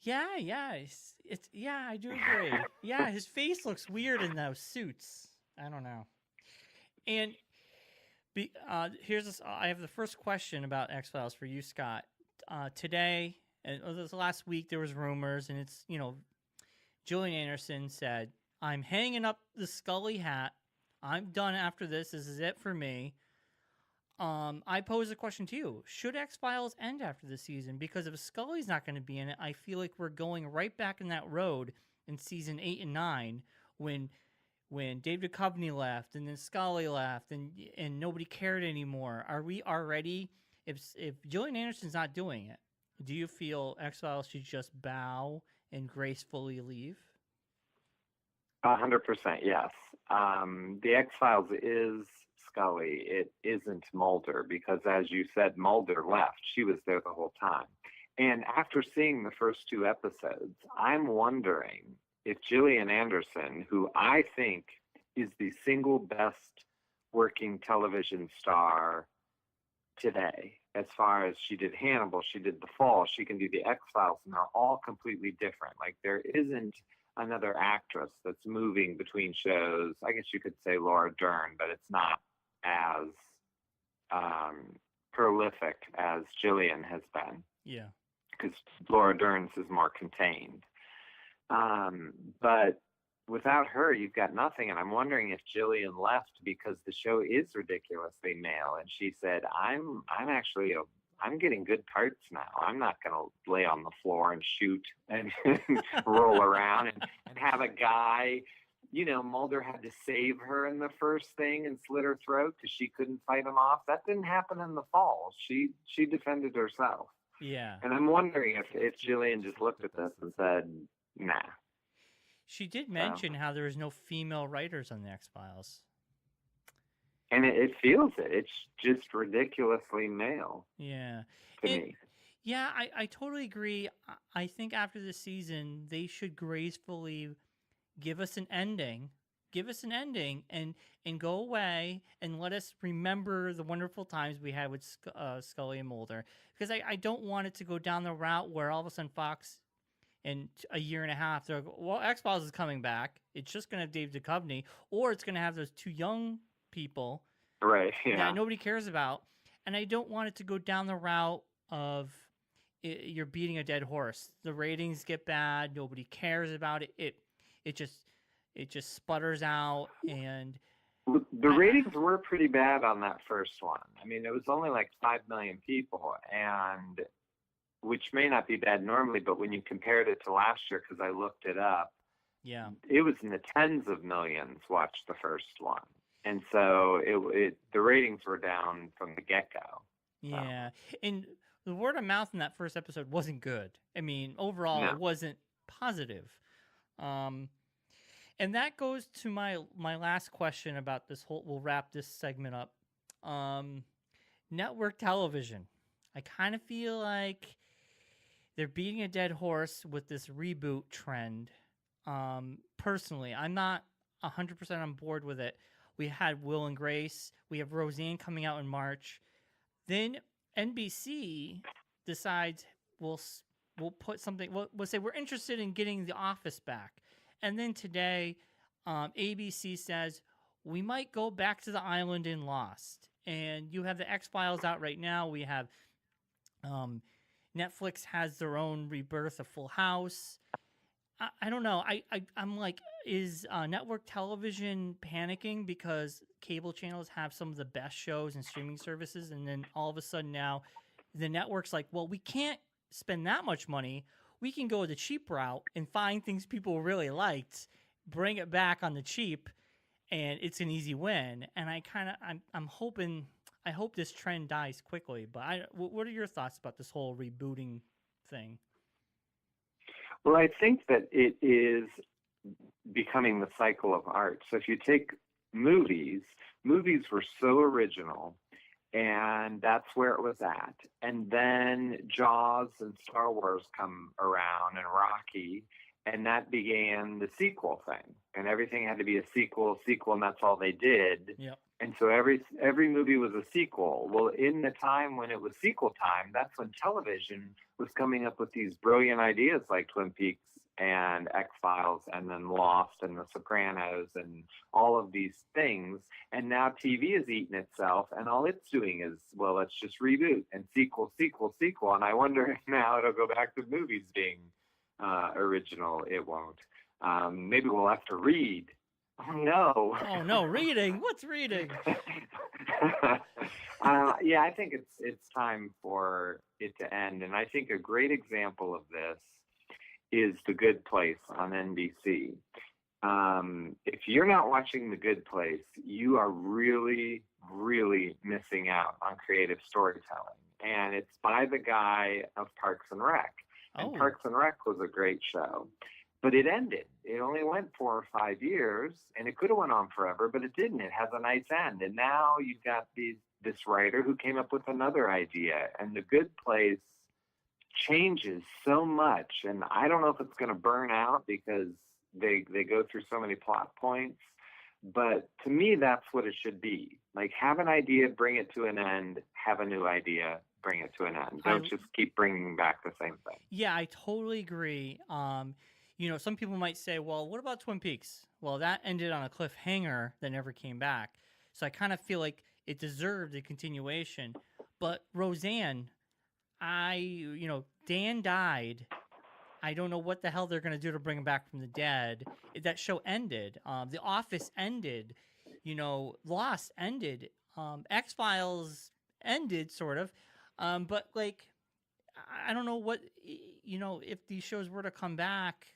Speaker 2: Yeah, it's I do agree. Yeah, his face looks weird in those suits. I don't know. And here's this. I have the first question about X-Files for you, Scott. Today, and this last week, there was rumors, and it's Gillian Anderson said, "I'm hanging up the Scully hat. I'm done after this. This is it for me." I pose a question to you. Should X-Files end after this season? Because if Scully's not going to be in it, I feel like we're going right back in that road in season 8 and 9 when Dave Duchovny left and then Scully left and nobody cared anymore. Are we already, if Gillian Anderson's not doing it, do you feel X-Files should just bow and gracefully leave?
Speaker 3: 100%, yes. The X-Files is Scully. It isn't Mulder because, as you said, Mulder left. She was there the whole time. And after seeing the first 2 episodes, I'm wondering if Gillian Anderson, who I think is the single best working television star today, as far as she did Hannibal, she did The Fall, she can do the X-Files, and they're all completely different. Like, there isn't another actress that's moving between shows. I guess you could say Laura Dern, but it's not as prolific as Gillian has been.
Speaker 2: Yeah.
Speaker 3: Because Laura Dern's is more contained. But without her, you've got nothing. And I'm wondering if Gillian left because the show is ridiculously male. And she said, I'm getting good parts now. I'm not going to lay on the floor and shoot and roll around and have a guy. Mulder had to save her in the first thing and slit her throat because she couldn't fight him off. That didn't happen in The Fall. She defended herself.
Speaker 2: Yeah.
Speaker 3: And I'm wondering if Gillian just looked at this and said, nah.
Speaker 2: She did mention how there was no female writers on the X-Files.
Speaker 3: And it feels it. It's just ridiculously male.
Speaker 2: Yeah.
Speaker 3: To me.
Speaker 2: Yeah, I totally agree. I think after this season, they should gracefully give us an ending. Give us an ending and go away and let us remember the wonderful times we had with Scully and Mulder. Because I don't want it to go down the route where all of a sudden Fox, in a year and a half, they're like, well, X-Files is coming back. It's just going to have Dave Duchovny, or it's going to have those 2 young people
Speaker 3: right, yeah.
Speaker 2: that nobody cares about. And I don't want it to go down the route of you're beating a dead horse. The ratings get bad. Nobody cares about it. It just sputters out. And
Speaker 3: the ratings were pretty bad on that first one. I mean, it was only like 5 million people, and which may not be bad normally, but when you compared it to last year, because I looked it up,
Speaker 2: yeah,
Speaker 3: it was in the tens of millions watched the first one. And so the ratings were down from the get-go.
Speaker 2: Yeah. And the word of mouth in that first episode wasn't good. I mean, overall, It wasn't positive. And that goes to my last question about this whole, we'll wrap this segment up. Network television. I kind of feel like they're beating a dead horse with this reboot trend. Personally, I'm not 100% on board with it. We had Will and Grace. We have Roseanne coming out in March. Then NBC decides we'll put something. We'll say we're interested in getting The Office back. And then today, ABC says we might go back to the island in Lost. And you have the X-Files out right now. We have Netflix has their own rebirth of Full House. I don't know. I'm like, is network television panicking because cable channels have some of the best shows and streaming services, and then all of a sudden now the network's like, well, we can't spend that much money. We can go the cheap route and find things people really liked, bring it back on the cheap, and it's an easy win. And I'm hoping, I hope this trend dies quickly. But what are your thoughts about this whole rebooting thing?
Speaker 3: Well, I think that it is becoming the cycle of art. So if you take movies, movies were so original, and that's where it was at. And then Jaws and Star Wars come around and Rocky, and that began the sequel thing. And everything had to be a sequel, and that's all they did.
Speaker 2: Yep.
Speaker 3: And so every movie was a sequel. Well, in the time when it was sequel time, that's when television was coming up with these brilliant ideas like Twin Peaks and X-Files and then Lost and The Sopranos and all of these things. And now TV has eaten itself, and all it's doing is, well, let's just reboot and sequel. And I wonder if now it'll go back to movies being original. It won't. Maybe we'll have to read. Oh no!
Speaker 2: Oh no! Reading? What's reading?
Speaker 3: Yeah, I think it's time for it to end, and I think a great example of this is The Good Place on NBC. If you're not watching The Good Place, you are really, really missing out on creative storytelling. And it's by the guy of Parks and Rec. And Parks and Rec was a great show. But it ended. It only went 4 or 5 years, and it could have went on forever, but it didn't. It has a nice end. And now you've got this writer who came up with another idea. And The Good Place changes so much. And I don't know if it's going to burn out because they go through so many plot points. But to me, that's what it should be. Like, have an idea, bring it to an end, have a new idea, bring it to an end. Don't just keep bringing back the same thing.
Speaker 2: Yeah, I totally agree. Some people might say, well, what about Twin Peaks? Well, that ended on a cliffhanger that never came back. So I kind of feel like it deserved a continuation. But Roseanne, Dan died. I don't know what the hell they're going to do to bring him back from the dead. That show ended. The Office ended. Lost ended. X-Files ended, sort of. But, like, I don't know what, if these shows were to come back,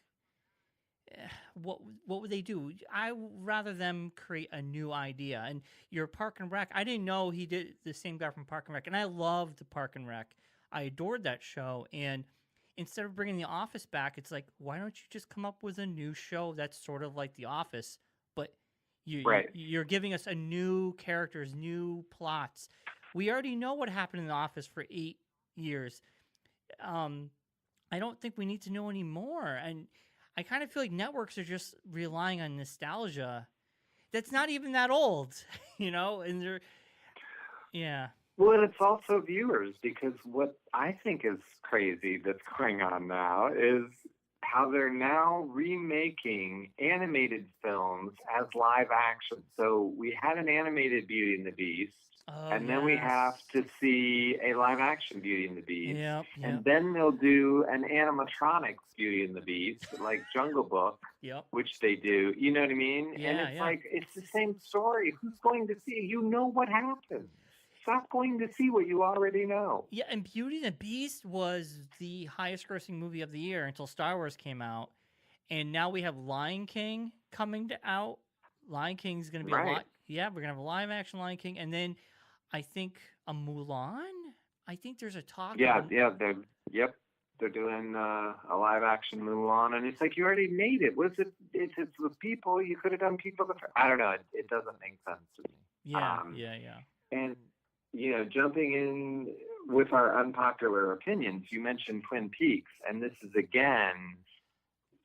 Speaker 2: what would they do? I would rather them create a new idea. And your Park and Rec, I didn't know he did the same guy from Park and Rec, and I loved Park and Rec. I adored that show, and instead of bringing The Office back, it's like, why don't you just come up with a new show that's sort of like The Office, but you're giving us a new characters, new plots. We already know what happened in The Office for 8 years. I don't think we need to know anymore. And I kind of feel like networks are just relying on nostalgia that's not even that old, and they're, yeah.
Speaker 3: Well, and it's also viewers, because what I think is crazy that's going on now is how they're now remaking animated films as live action. So we had an animated Beauty and the Beast, and then we have to see a live action Beauty and the Beast.
Speaker 2: Yep.
Speaker 3: And then they'll do an animatronics Beauty and the Beast, like Jungle Book, which they do. You know what I mean?
Speaker 2: Yeah,
Speaker 3: and it's like, it's the same story. Who's going to see? You know what happened. Stop going to see what you already know.
Speaker 2: Yeah, and Beauty and the Beast was the highest grossing movie of the year until Star Wars came out. And now we have Lion King coming out. Lion King's going to be a lot. Yeah, we're going to have a live action Lion King. And then I think a Mulan. I think there's a talk.
Speaker 3: They're doing a live action Mulan, and it's like, you already made it. If it's with people, you could have done people. I don't know. It doesn't make sense to me.
Speaker 2: Yeah.
Speaker 3: And jumping in with our unpopular opinions, you mentioned Twin Peaks, and this is again,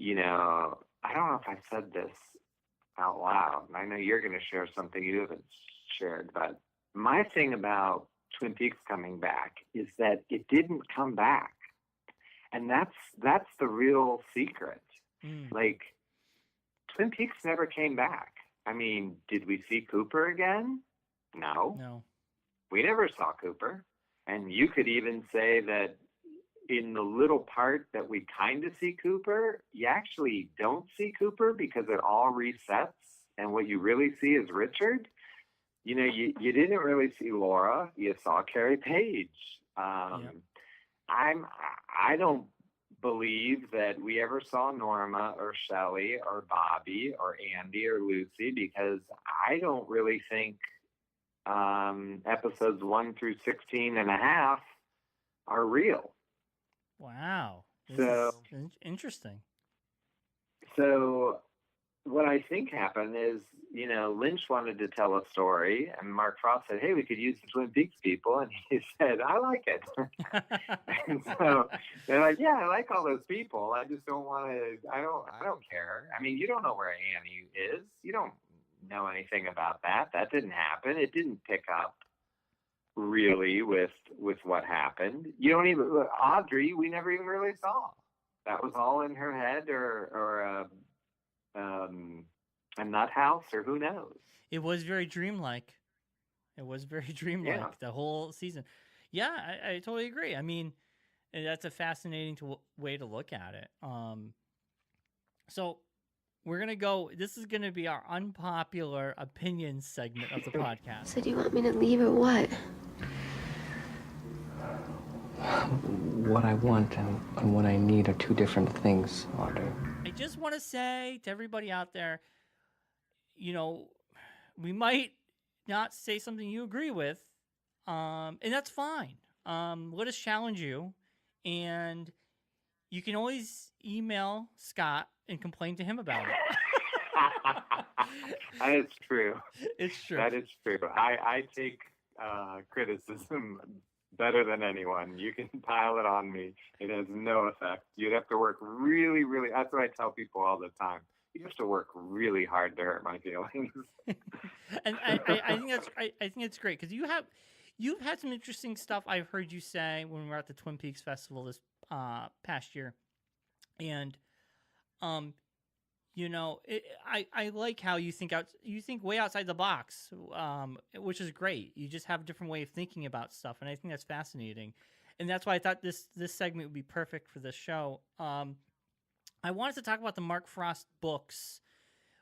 Speaker 3: I don't know if I said this out loud, and I know you're going to share something you haven't shared, but my thing about Twin Peaks coming back is that it didn't come back. And that's the real secret. Like, Twin Peaks never came back. I mean, did we see Cooper again? No. We never saw Cooper. And you could even say that in the little part that we kind of see Cooper, you actually don't see Cooper because it all resets. And what you really see is Richard. You didn't really see Laura. You saw Carrie Page. I don't believe that we ever saw Norma or Shelley or Bobby or Andy or Lucy, because I don't really think episodes 1 through 16 and a half are real.
Speaker 2: Wow. This
Speaker 3: So,
Speaker 2: is interesting.
Speaker 3: so what I think happened is, Lynch wanted to tell a story, and Mark Frost said, "Hey, we could use the Twin Peaks people," and he said, "I like it." And so they're like, "Yeah, I like all those people. I just don't want to. I don't care. I mean, you don't know where Annie is. You don't know anything about that. That didn't happen. It didn't pick up really with what happened. You don't even Audrey. We never even really saw. That was all in her head, or a nut house, or who knows."
Speaker 2: It was very dreamlike. It was very dreamlike,
Speaker 3: Yeah.
Speaker 2: the whole season. Yeah, I totally agree. I mean, that's a fascinating way to look at it. So we're going to go, this is going to be our unpopular opinion segment of the podcast.
Speaker 5: So do you want me to leave or what?
Speaker 6: What I want and what I need are two different things, Audrey.
Speaker 2: I just want to say to everybody out there, we might not say something you agree with, and that's fine. Let us challenge you, and you can always email Scott and complain to him about it.
Speaker 3: That is true.
Speaker 2: It's true.
Speaker 3: That is true. I take criticism better than anyone. You can pile it on me. It has no effect. You'd have to work really, really. That's what I tell people all the time. You have to work really hard to hurt my feelings.
Speaker 2: And I think it's great because you've had some interesting stuff I've heard you say when we were at the Twin Peaks Festival this past year, and I like how you think way outside the box, which is great. You just have a different way of thinking about stuff, and I think that's fascinating. And that's why I thought this segment would be perfect for this show. I wanted to talk about the Mark Frost books.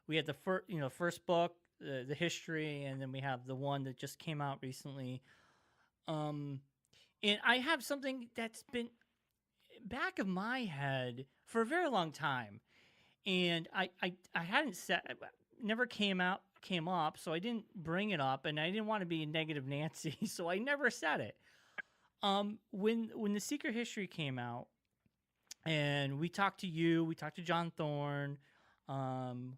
Speaker 2: We had the first book, the history, and then we have the one that just came out recently. And I have something that's been back of my head for a very long time. And I hadn't never came up, so I didn't bring it up, and I didn't want to be a negative Nancy, so I never said it. When the Secret History came out, and we talked to you, we talked to John Thorne,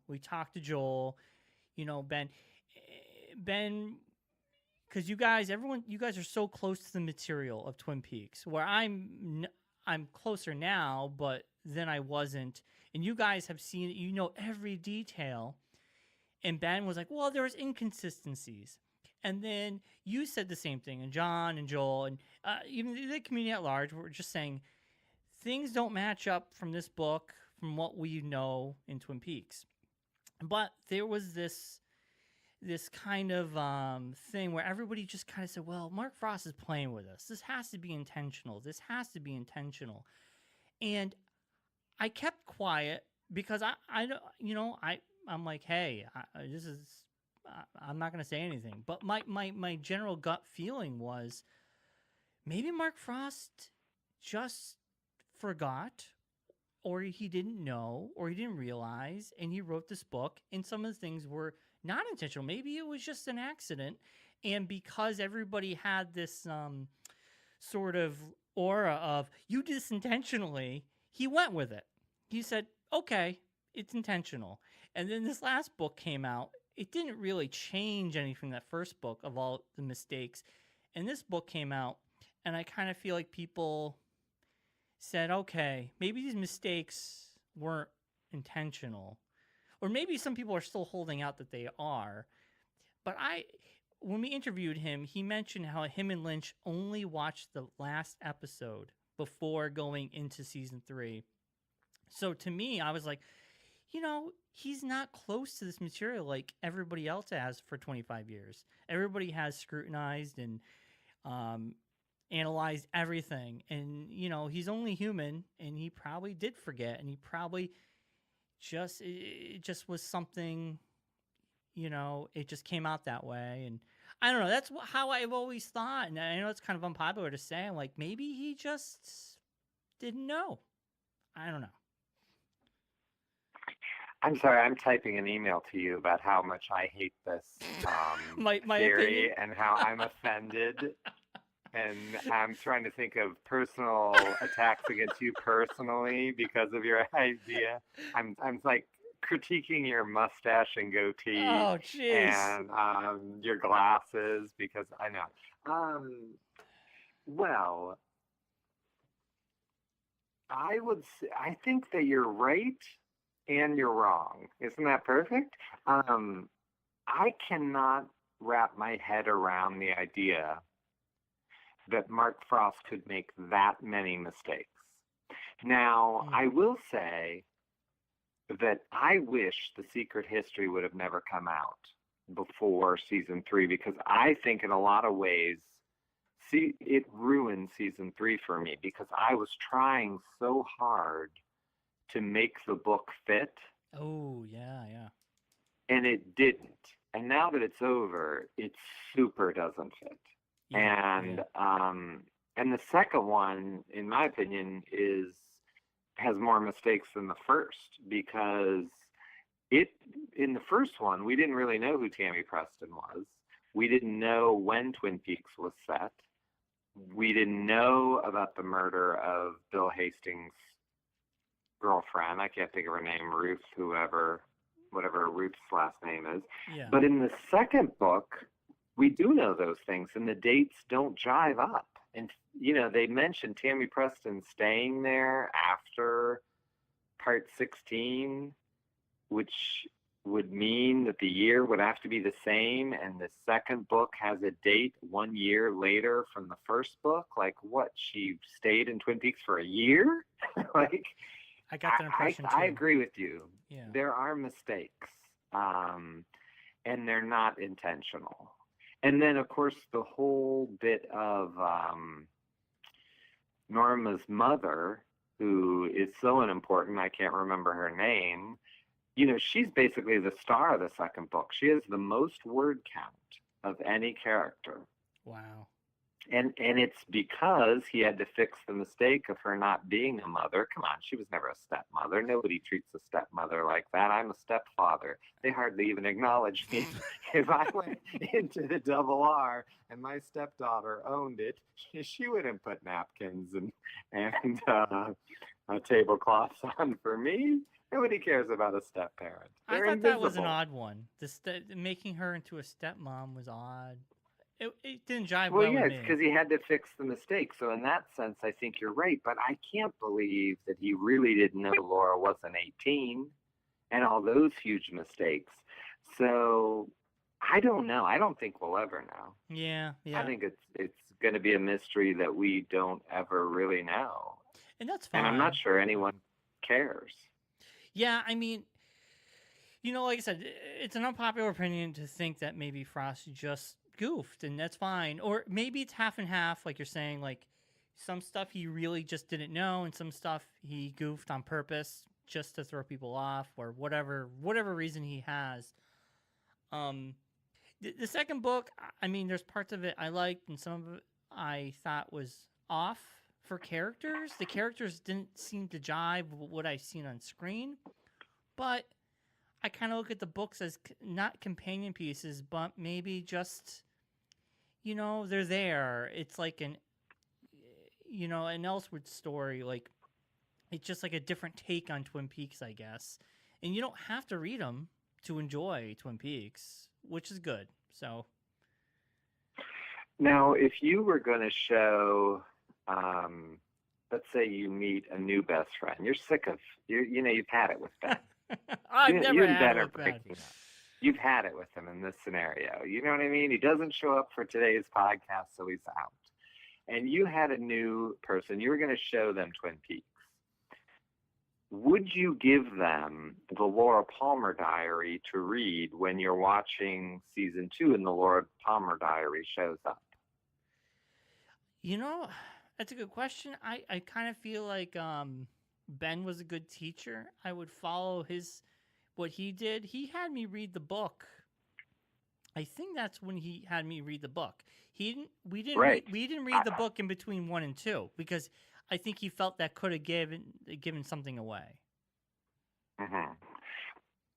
Speaker 2: we talked to Joel, Ben, because you guys are so close to the material of Twin Peaks, where I'm closer now, but then I wasn't. And you guys have seen it, every detail. And Ben was like, well, there's inconsistencies. And then you said the same thing, and John and Joel, and even the community at large were just saying, things don't match up from this book, from what we know in Twin Peaks. But there was this kind of thing where everybody just kind of said, well, Mark Frost is playing with us. This has to be intentional. This has to be intentional. And I kept quiet because I'm like, hey, I'm not going to say anything. But my general gut feeling was maybe Mark Frost just forgot, or he didn't know, or he didn't realize, and he wrote this book, and some of the things were not intentional. Maybe it was just an accident, and because everybody had this sort of aura of, you did this intentionally, he went with it. He said, okay, it's intentional. And then this last book came out. It didn't really change anything from that first book of all the mistakes. And this book came out, and I kind of feel like people said, okay, maybe these mistakes weren't intentional. Or maybe some people are still holding out that they are. But when we interviewed him, he mentioned how him and Lynch only watched the last episode before going into season 3. So to me, I was like, he's not close to this material like everybody else has for 25 years. Everybody has scrutinized and analyzed everything. And, he's only human, and he probably did forget, and he probably it just was something, it just came out that way. And I don't know, that's how I've always thought. And I know it's kind of unpopular to say, I'm like, maybe he just didn't know. I don't know.
Speaker 3: I'm sorry, I'm typing an email to you about how much I hate this
Speaker 2: my
Speaker 3: theory
Speaker 2: opinion.
Speaker 3: and how I'm offended. And I'm trying to think of personal attacks against you personally because of your idea. I'm like critiquing your mustache and goatee
Speaker 2: Oh, jeez.
Speaker 3: and your glasses because I know. Well, I think that you're right and you're wrong. Isn't that perfect? I cannot wrap my head around the idea that Mark Frost could make that many mistakes. Now, I will say that I wish The Secret History would have never come out before season 3 because I think in a lot of ways it ruined season 3 for me because I was trying so hard to make the book fit.
Speaker 2: Oh, yeah.
Speaker 3: And it didn't. And now that it's over, it super doesn't fit.
Speaker 2: Yeah,
Speaker 3: And the second one, in my opinion, has more mistakes than the first because in the first one we didn't really know who Tammy Preston was. We didn't know when Twin Peaks was set. We didn't know about the murder of Bill Hastings' girlfriend. I can't think of her name, Ruth, whatever Ruth's last name is.
Speaker 2: Yeah.
Speaker 3: But in the second book, we do know those things, and the dates don't jive up. And, they mentioned Tammy Preston staying there after part 16, which would mean that the year would have to be the same, and the second book has a date 1 year later from the first book. Like, what? She stayed in Twin Peaks for a year? Like,
Speaker 2: I got that impression too.
Speaker 3: I agree with you.
Speaker 2: Yeah.
Speaker 3: There are mistakes, and they're not intentional. And then, of course, the whole bit of Norma's mother, who is so unimportant, I can't remember her name. She's basically the star of the second book. She has the most word count of any character.
Speaker 2: Wow.
Speaker 3: And it's because he had to fix the mistake of her not being a mother. Come on, she was never a stepmother. Nobody treats a stepmother like that. I'm a stepfather. They hardly even acknowledge me. If I went into the Double R and my stepdaughter owned it, she wouldn't put napkins and tablecloths on for me. Nobody cares about a step-parent.
Speaker 2: I
Speaker 3: They're
Speaker 2: thought that was an
Speaker 3: invisible.
Speaker 2: odd one. Making her into a stepmom was odd. It didn't jive
Speaker 3: Well,
Speaker 2: well
Speaker 3: yeah,
Speaker 2: with
Speaker 3: it's
Speaker 2: me.
Speaker 3: because he had to fix the mistake. So in that sense, I think you're right. But I can't believe that he really didn't know Laura wasn't 18 and all those huge mistakes. So I don't know. I don't think we'll ever know.
Speaker 2: Yeah.
Speaker 3: I think it's going to be a mystery that we don't ever really know.
Speaker 2: And that's fine.
Speaker 3: And I'm not sure anyone cares.
Speaker 2: Yeah, I mean, like I said, it's an unpopular opinion to think that maybe Frost just goofed, and that's fine. Or maybe it's half and half, like you're saying, like some stuff he really just didn't know, and some stuff he goofed on purpose just to throw people off, or whatever reason he has. The second book, I mean, there's parts of it I liked, and some of it I thought was off for characters. The characters didn't seem to jive with what I've seen on screen, but I kind of look at the books as not companion pieces, but maybe just, they're there. It's like an Elsewood story. Like, it's just like a different take on Twin Peaks, I guess. And you don't have to read them to enjoy Twin Peaks, which is good. So.
Speaker 3: Now, if you were going to show, let's say you meet a new best friend, you're sick of, you've had it with Ben.
Speaker 2: I've never had it with Ben.
Speaker 3: You've had it with him in this scenario. You know what I mean? He doesn't show up for today's podcast, so he's out. And you had a new person. You were going to show them Twin Peaks. Would you give them the Laura Palmer Diary to read when you're watching season 2 and the Laura Palmer Diary shows up?
Speaker 2: That's a good question. I kind of feel like Ben was a good teacher. I would follow what he did. He had me read the book. I think that's when he had me read the book. We didn't read the book in between 1 and 2 because I think he felt that could have given something away.
Speaker 3: Mm-hmm.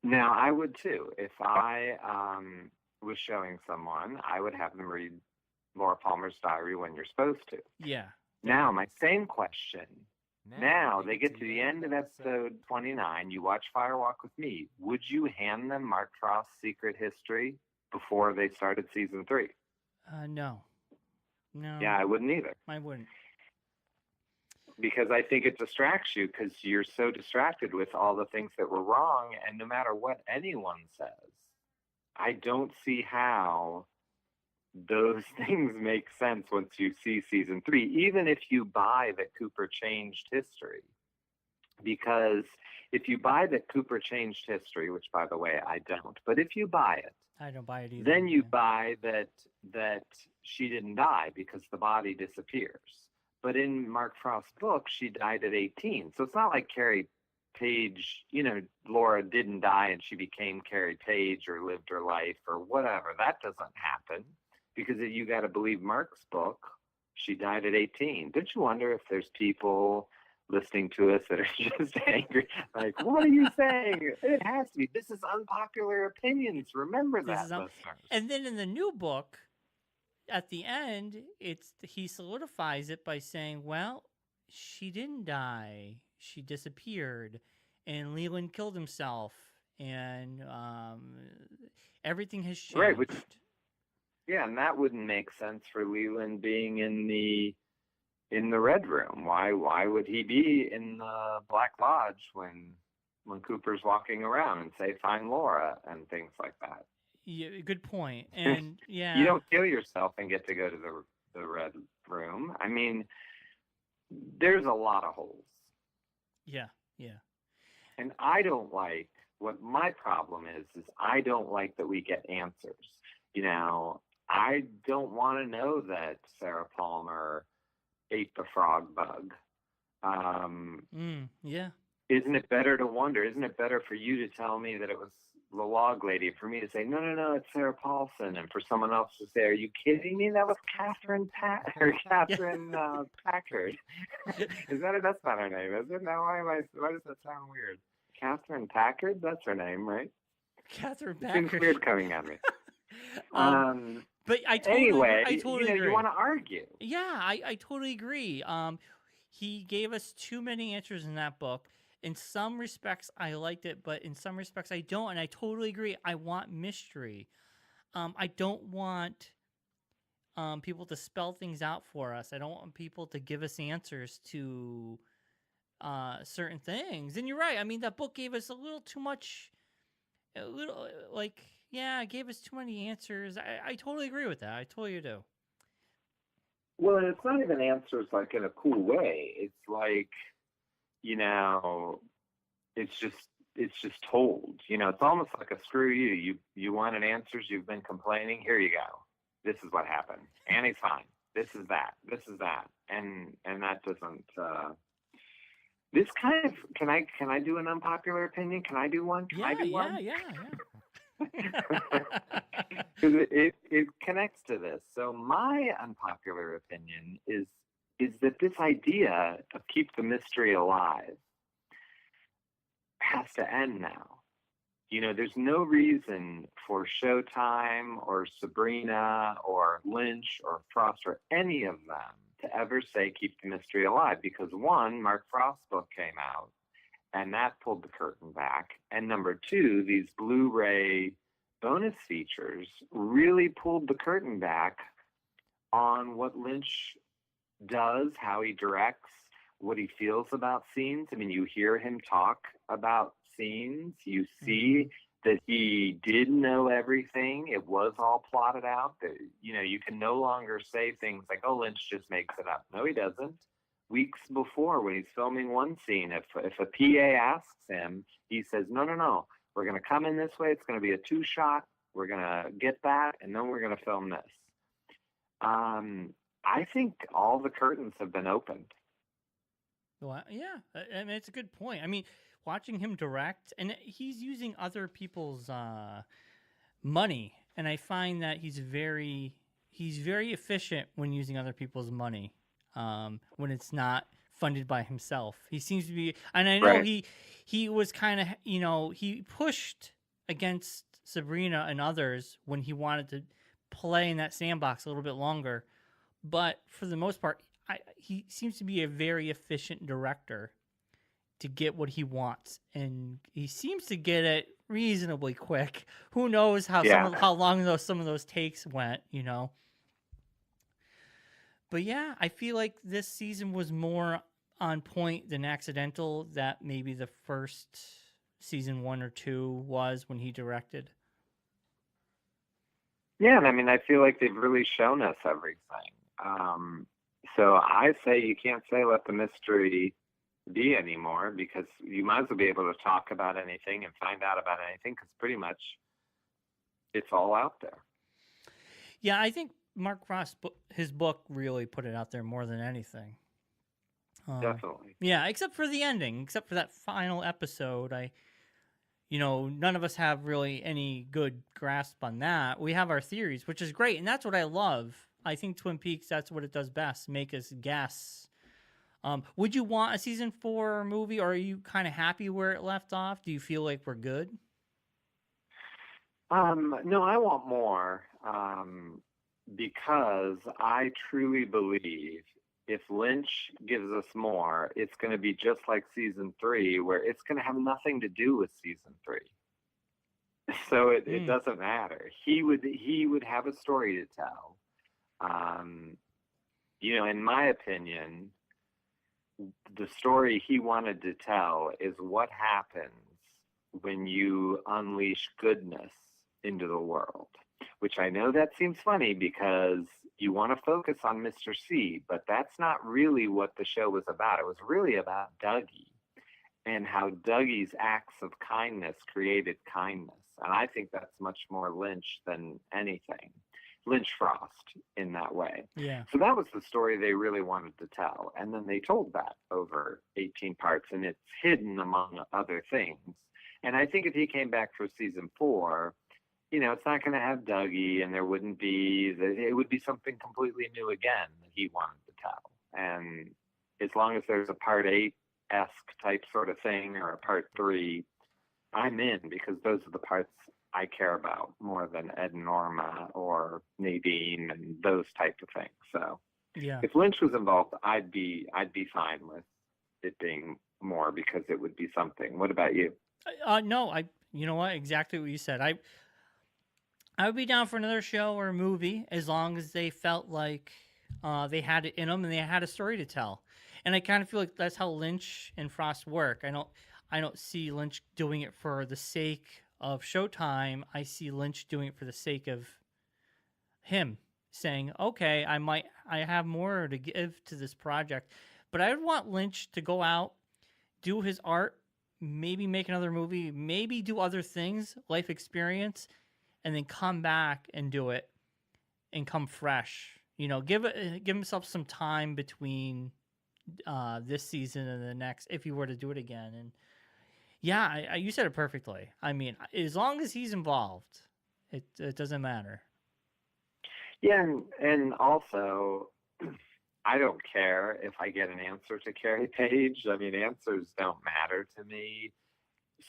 Speaker 3: Now, I would too. If I was showing someone, I would have them read Laura Palmer's diary when you're supposed to.
Speaker 2: Yeah.
Speaker 3: Now, my same question. Now, they get to the end of episode 29. You watch Fire Walk with Me. Would you hand them Mark Frost's Secret History before they started season 3?
Speaker 2: No. No.
Speaker 3: Yeah, I wouldn't either.
Speaker 2: I wouldn't.
Speaker 3: Because I think it distracts you because you're so distracted with all the things that were wrong. And no matter what anyone says, I don't see how those things make sense once you see season 3, even if you buy that Cooper changed history. Because if you buy that Cooper changed history, which by the way, I don't, but if you buy it,
Speaker 2: I don't buy it either.
Speaker 3: then you buy that she didn't die because the body disappears. But in Mark Frost's book, she died at 18. So it's not like Carrie Page, Laura didn't die and she became Carrie Page or lived her life or whatever. That doesn't happen because you got to believe Mark's book. She died at 18. Don't you wonder if there's people listening to us that are just angry? Like, what are you saying? It has to be. This is Unpopular Opinions. Remember that, listeners.
Speaker 2: And then in the new book, at the end, he solidifies it by saying, well, she didn't die. She disappeared. And Leland killed himself. And everything has changed.
Speaker 3: Right. Yeah, and that wouldn't make sense for Leland being in the Red Room. Why would he be in the Black Lodge when Cooper's walking around and say, find Laura and things like that?
Speaker 2: Yeah, good point. And yeah,
Speaker 3: you don't kill yourself and get to go to the Red Room. I mean, there's a lot of holes.
Speaker 2: Yeah.
Speaker 3: And I don't like, what my problem is I don't like that we get answers. I don't want to know that Sarah Palmer ate the frog bug.
Speaker 2: Yeah.
Speaker 3: Isn't it better to wonder? Isn't it better for you to tell me that it was the log lady, for me to say, no, it's Sarah Paulson, and for someone else to say, are you kidding me? That was Catherine Packard. Is that that's not her name, is it? Now why does that sound weird? Catherine Packard? That's her name, right?
Speaker 2: Catherine Packard.
Speaker 3: It seems weird coming at me.
Speaker 2: But I totally agree.
Speaker 3: You want to argue.
Speaker 2: Yeah, I totally agree. He gave us too many answers in that book. In some respects, I liked it, but in some respects, I don't. And I totally agree. I want mystery. I don't want people to spell things out for us. I don't want people to give us answers to certain things. And you're right. I mean, that book gave us a little too much. It gave us too many answers. I totally agree with that. I totally do.
Speaker 3: Well, and it's not even answers like in a cool way. It's like, it's just told. It's almost like a screw you. You wanted answers. You've been complaining. Here you go. This is what happened. Annie's fine. This is that. This is that. And that doesn't. This kind of can I do an unpopular opinion? Can I do one? Can I do one?
Speaker 2: Yeah.
Speaker 3: Because it connects to this. So my unpopular opinion is that this idea of keep the mystery alive has to end now. There's no reason for Showtime or Sabrina or Lynch or Frost or any of them to ever say keep the mystery alive, because one, Mark Frost's book came out and that pulled the curtain back, and number two, these Blu-ray bonus features really pulled the curtain back on what Lynch does, how he directs, what he feels about scenes. I mean, you hear him talk about scenes. You see that he did know everything. It was all plotted out. That, you can no longer say things like, oh, Lynch just makes it up. No, he doesn't. Weeks before, when he's filming one scene, if a PA asks him, he says, no, we're going to come in this way. It's going to be a 2-shot. We're going to get that, and then we're going to film this. I think all the curtains have been opened.
Speaker 2: Well, yeah, I mean, it's a good point. I mean, watching him direct, and he's using other people's money, and I find that he's very efficient when using other people's money. When it's not funded by himself, he seems to be, and I know he was kind of, he pushed against Sabrina and others when he wanted to play in that sandbox a little bit longer. But for the most part, he seems to be a very efficient director to get what he wants, and he seems to get it reasonably quick. Who knows how how long some of those takes went, you know? But yeah, I feel like this season was more on point than accidental that maybe the first season 1 or 2 was when he directed.
Speaker 3: Yeah, and I mean, I feel like they've really shown us everything. So I say you can't say let the mystery be anymore, because you might as well be able to talk about anything and find out about anything, because pretty much it's all out there.
Speaker 2: Yeah, I think Mark Frost, his book really put it out there more than anything.
Speaker 3: Definitely.
Speaker 2: Yeah, except for the ending, except for that final episode. None of us have really any good grasp on that. We have our theories, which is great, and that's what I love. I think Twin Peaks, that's what it does best, make us guess. Would you want a season 4 movie, or are you kind of happy where it left off? Do you feel like we're good?
Speaker 3: No, I want more, because I truly believe if Lynch gives us more, it's going to be just like season 3, where it's going to have nothing to do with season 3. So it doesn't matter. He would have a story to tell. In my opinion, the story he wanted to tell is what happens when you unleash goodness into the world, which I know that seems funny because you want to focus on Mr. C, but that's not really what the show was about. It was really about Dougie and how Dougie's acts of kindness created kindness. And I think that's much more Lynch than anything. Lynch Frost in that way.
Speaker 2: Yeah.
Speaker 3: So that was the story they really wanted to tell. And then they told that over 18 parts, and it's hidden among other things. And I think if he came back for season 4, it's not going to have Dougie, and it would be something completely new again that he wanted to tell. And as long as there's a part 8-esque type sort of thing, or a part 3, I'm in, because those are the parts I care about more than Ed and Norma or Nadine and those type of things. So
Speaker 2: yeah,
Speaker 3: if Lynch was involved, I'd be fine with it being more, because it would be something. What about you?
Speaker 2: No, you know what? Exactly what you said. I would be down for another show or a movie as long as they felt like they had it in them and they had a story to tell. And I kind of feel like that's how Lynch and Frost work. I don't see Lynch doing it for the sake of Showtime. I see Lynch doing it for the sake of him saying, okay, I have more to give to this project. But I would want Lynch to go out, do his art, maybe make another movie, maybe do other things, life experience, and then come back and do it and come fresh. Give himself some time between this season and the next, if he were to do it again. And yeah, you said it perfectly. I mean, as long as he's involved, it doesn't matter.
Speaker 3: Yeah, and also, I don't care if I get an answer to Carrie Page. I mean, answers don't matter to me.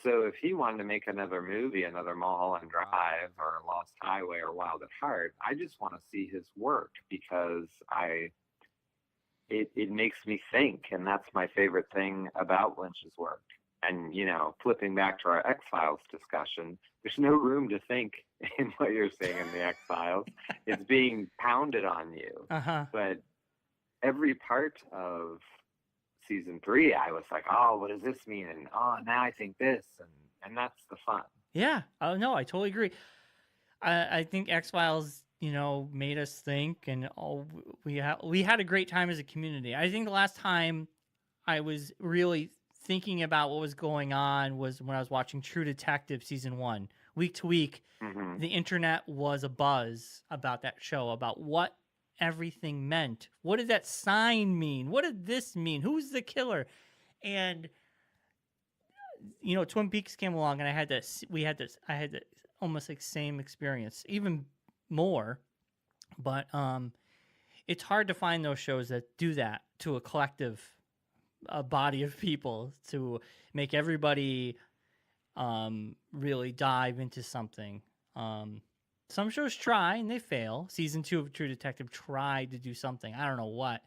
Speaker 3: So if he wanted to make another movie, another Mulholland Drive or Lost Highway or Wild at Heart, I just want to see his work, because it makes me think, and that's my favorite thing about Lynch's work. And, flipping back to our X-Files discussion, there's no room to think in what you're saying in the X-Files. It's being pounded on you.
Speaker 2: Uh-huh.
Speaker 3: But every part of season 3, I was like, oh, what does this mean? And now I think this, and that's the fun.
Speaker 2: Yeah. Oh no, I totally agree. I think X-Files, made us think, and we had a great time as a community. I think the last time I was really thinking about what was going on was when I was watching True Detective season 1. Week to week, the internet was a buzz about that show, about what everything meant. What did that sign mean? What did this mean? Who's the killer? And Twin Peaks came along, and I had this almost like same experience, even more. But it's hard to find those shows that do that to a collective body of people, to make everybody really dive into something. Some shows try and they fail. Season 2 of True Detective tried to do something. I don't know what.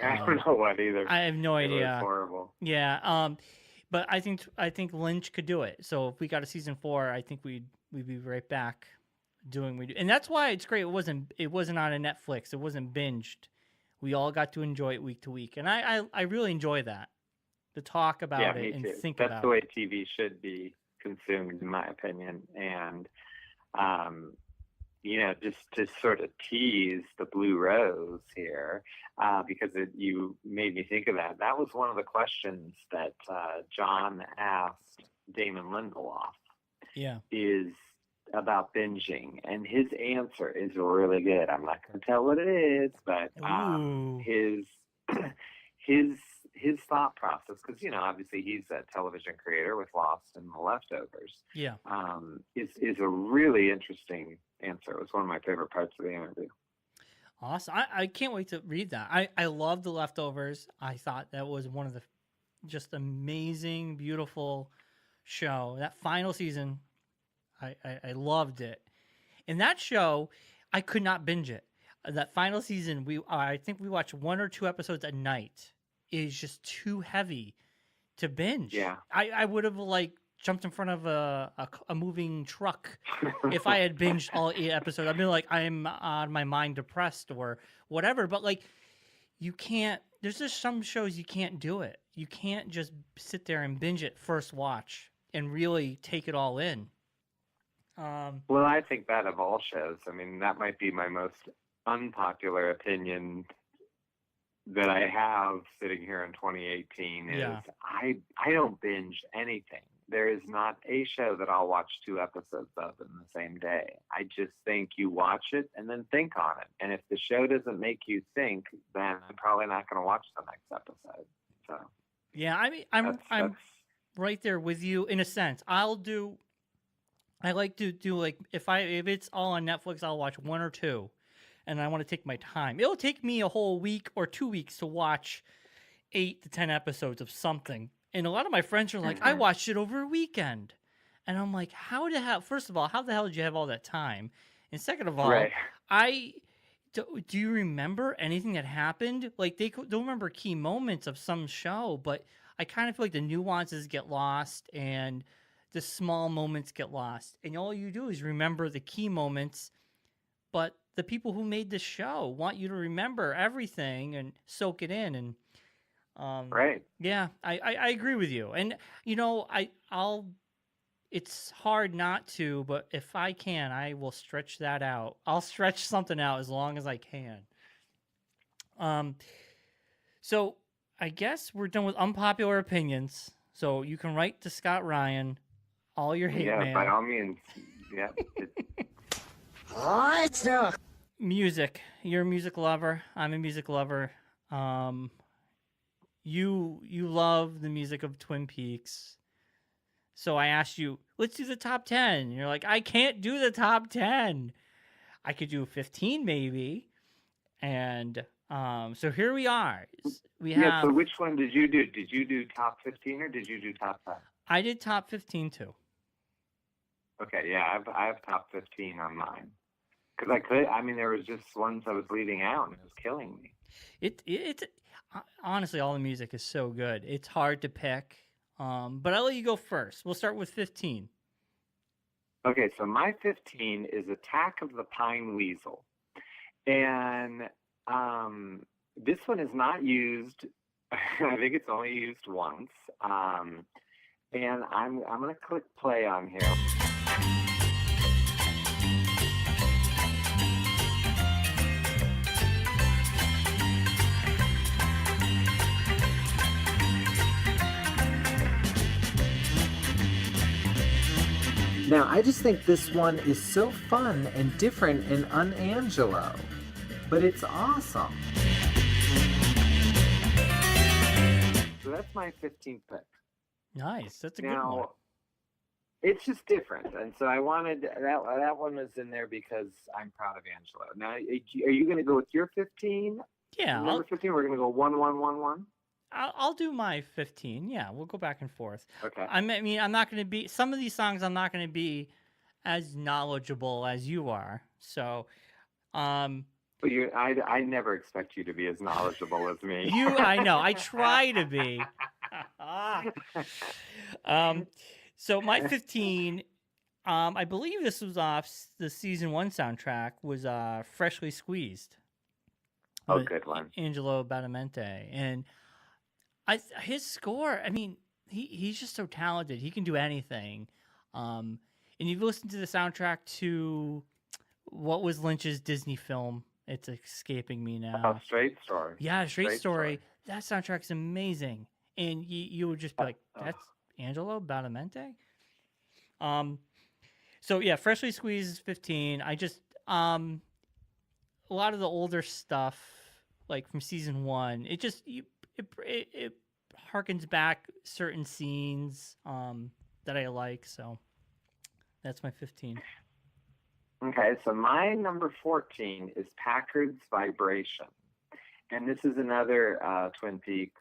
Speaker 3: I don't know what either.
Speaker 2: I have no
Speaker 3: It
Speaker 2: idea.
Speaker 3: was horrible.
Speaker 2: Yeah. But I think Lynch could do it. So if we got a season 4, I think we'd be right back doing we do. And that's why it's great. It wasn't on a Netflix. It wasn't binged. We all got to enjoy it week to week, and I really enjoy that. To talk about it and think
Speaker 3: That's
Speaker 2: about
Speaker 3: the way
Speaker 2: it.
Speaker 3: TV should be consumed, in my opinion. And just to sort of tease the Blue Rose here, because you made me think of that. That was one of the questions that John asked Damon Lindelof.
Speaker 2: Yeah.
Speaker 3: Is about binging, and his answer is really good. I'm not going to tell what it is, but his thought process, because obviously he's a television creator with Lost and The Leftovers.
Speaker 2: Yeah.
Speaker 3: Is a really interesting answer. It was one of my favorite parts of the interview.
Speaker 2: Awesome. I can't wait to read that. I love The Leftovers. I thought that was one of the just amazing, beautiful show. That final season, I loved it. And that show, I could not binge it. That final season, I think we watched 1 or 2 episodes a night. It is just too heavy to binge.
Speaker 3: Yeah.
Speaker 2: I would have jumped in front of a moving truck if I had binged all 8 episodes. I'd be like, I'm on my mind depressed or whatever. But you can't. There's just some shows you can't do it. You can't just sit there and binge it first watch and really take it all in.
Speaker 3: Well, I think that of all shows, I mean, that might be my most unpopular opinion that I have sitting here in 2018 is I don't binge anything. There is not a show that I'll watch 2 episodes of in the same day. I just think you watch it and then think on it. And if the show doesn't make you think, then I'm probably not going to watch the next episode. So
Speaker 2: yeah, I mean, I'm right there with you in a sense. I like to do if it's all on Netflix, I'll watch 1 or 2. And I want to take my time. It'll take me a whole week or 2 weeks to watch 8 to 10 episodes of something. And a lot of my friends are like, I watched it over a weekend. And I'm like, first of all, how the hell did you have all that time? And second of all, do you remember anything that happened? They'll remember key moments of some show, but I kind of feel like the nuances get lost and the small moments get lost. And all you do is remember the key moments, but the people who made the show want you to remember everything and soak it in. And yeah, I agree with you. And it's hard not to, but if I can, I will stretch that out. I'll stretch something out as long as I can. So I guess we're done with unpopular opinions. So you can write to Scott Ryan all your hate mail.
Speaker 3: Yeah, by all means. Yeah.
Speaker 2: Music. You're a music lover. I'm a music lover. You love the music of Twin Peaks. So I asked you, let's do the top 10. And you're like, I can't do the top 10. I could do 15 maybe. And so here we are.
Speaker 3: So which one did you do? Did you do top 15 or did you do top 10?
Speaker 2: I did top 15 too.
Speaker 3: Okay, yeah, I have top 15 on mine. Because there was just ones I was leaving out and it was killing me.
Speaker 2: It's honestly, all the music is so good. It's hard to pick. But I'll let you go first. We'll start with 15.
Speaker 3: Okay, so my 15 is Attack of the Pine Weasel. And this one is not used. I think it's only used once. And I'm going to click play on here. Now, I just think this one is so fun and different and un-Angelo, but it's awesome. So that's my 15th pick.
Speaker 2: Nice, that's a good one.
Speaker 3: It's just different, and so I wanted that one was in there because I'm proud of Angelo. Now, are you going to go with your 15?
Speaker 2: Yeah.
Speaker 3: Number 15, we're going to go 1, 1, 1, 1.
Speaker 2: I'll do my 15. Yeah, we'll go back and forth.
Speaker 3: Okay.
Speaker 2: I mean, I'm not going to be some of these songs. I'm not going to be as knowledgeable as you are. So,
Speaker 3: But I never expect you to be as knowledgeable as me.
Speaker 2: I know. I try to be. So my 15, I believe this was off the season 1 soundtrack, was Freshly Squeezed.
Speaker 3: Oh,
Speaker 2: With
Speaker 3: good one.
Speaker 2: Angelo Badalamenti. And his score, I mean, he's just so talented. He can do anything. And you've listened to the soundtrack to what was Lynch's Disney film? It's escaping me now.
Speaker 3: Straight Story.
Speaker 2: Yeah, Straight Story. That soundtrack's amazing. And you would just be like, that's Angelo Badalamenti? So yeah, Freshly Squeezed is 15. I just a lot of the older stuff, like from season 1, it just it harkens back certain scenes that I like. So that's my 15.
Speaker 3: Okay, so my number 14 is Packard's Vibration. And this is another Twin Peaks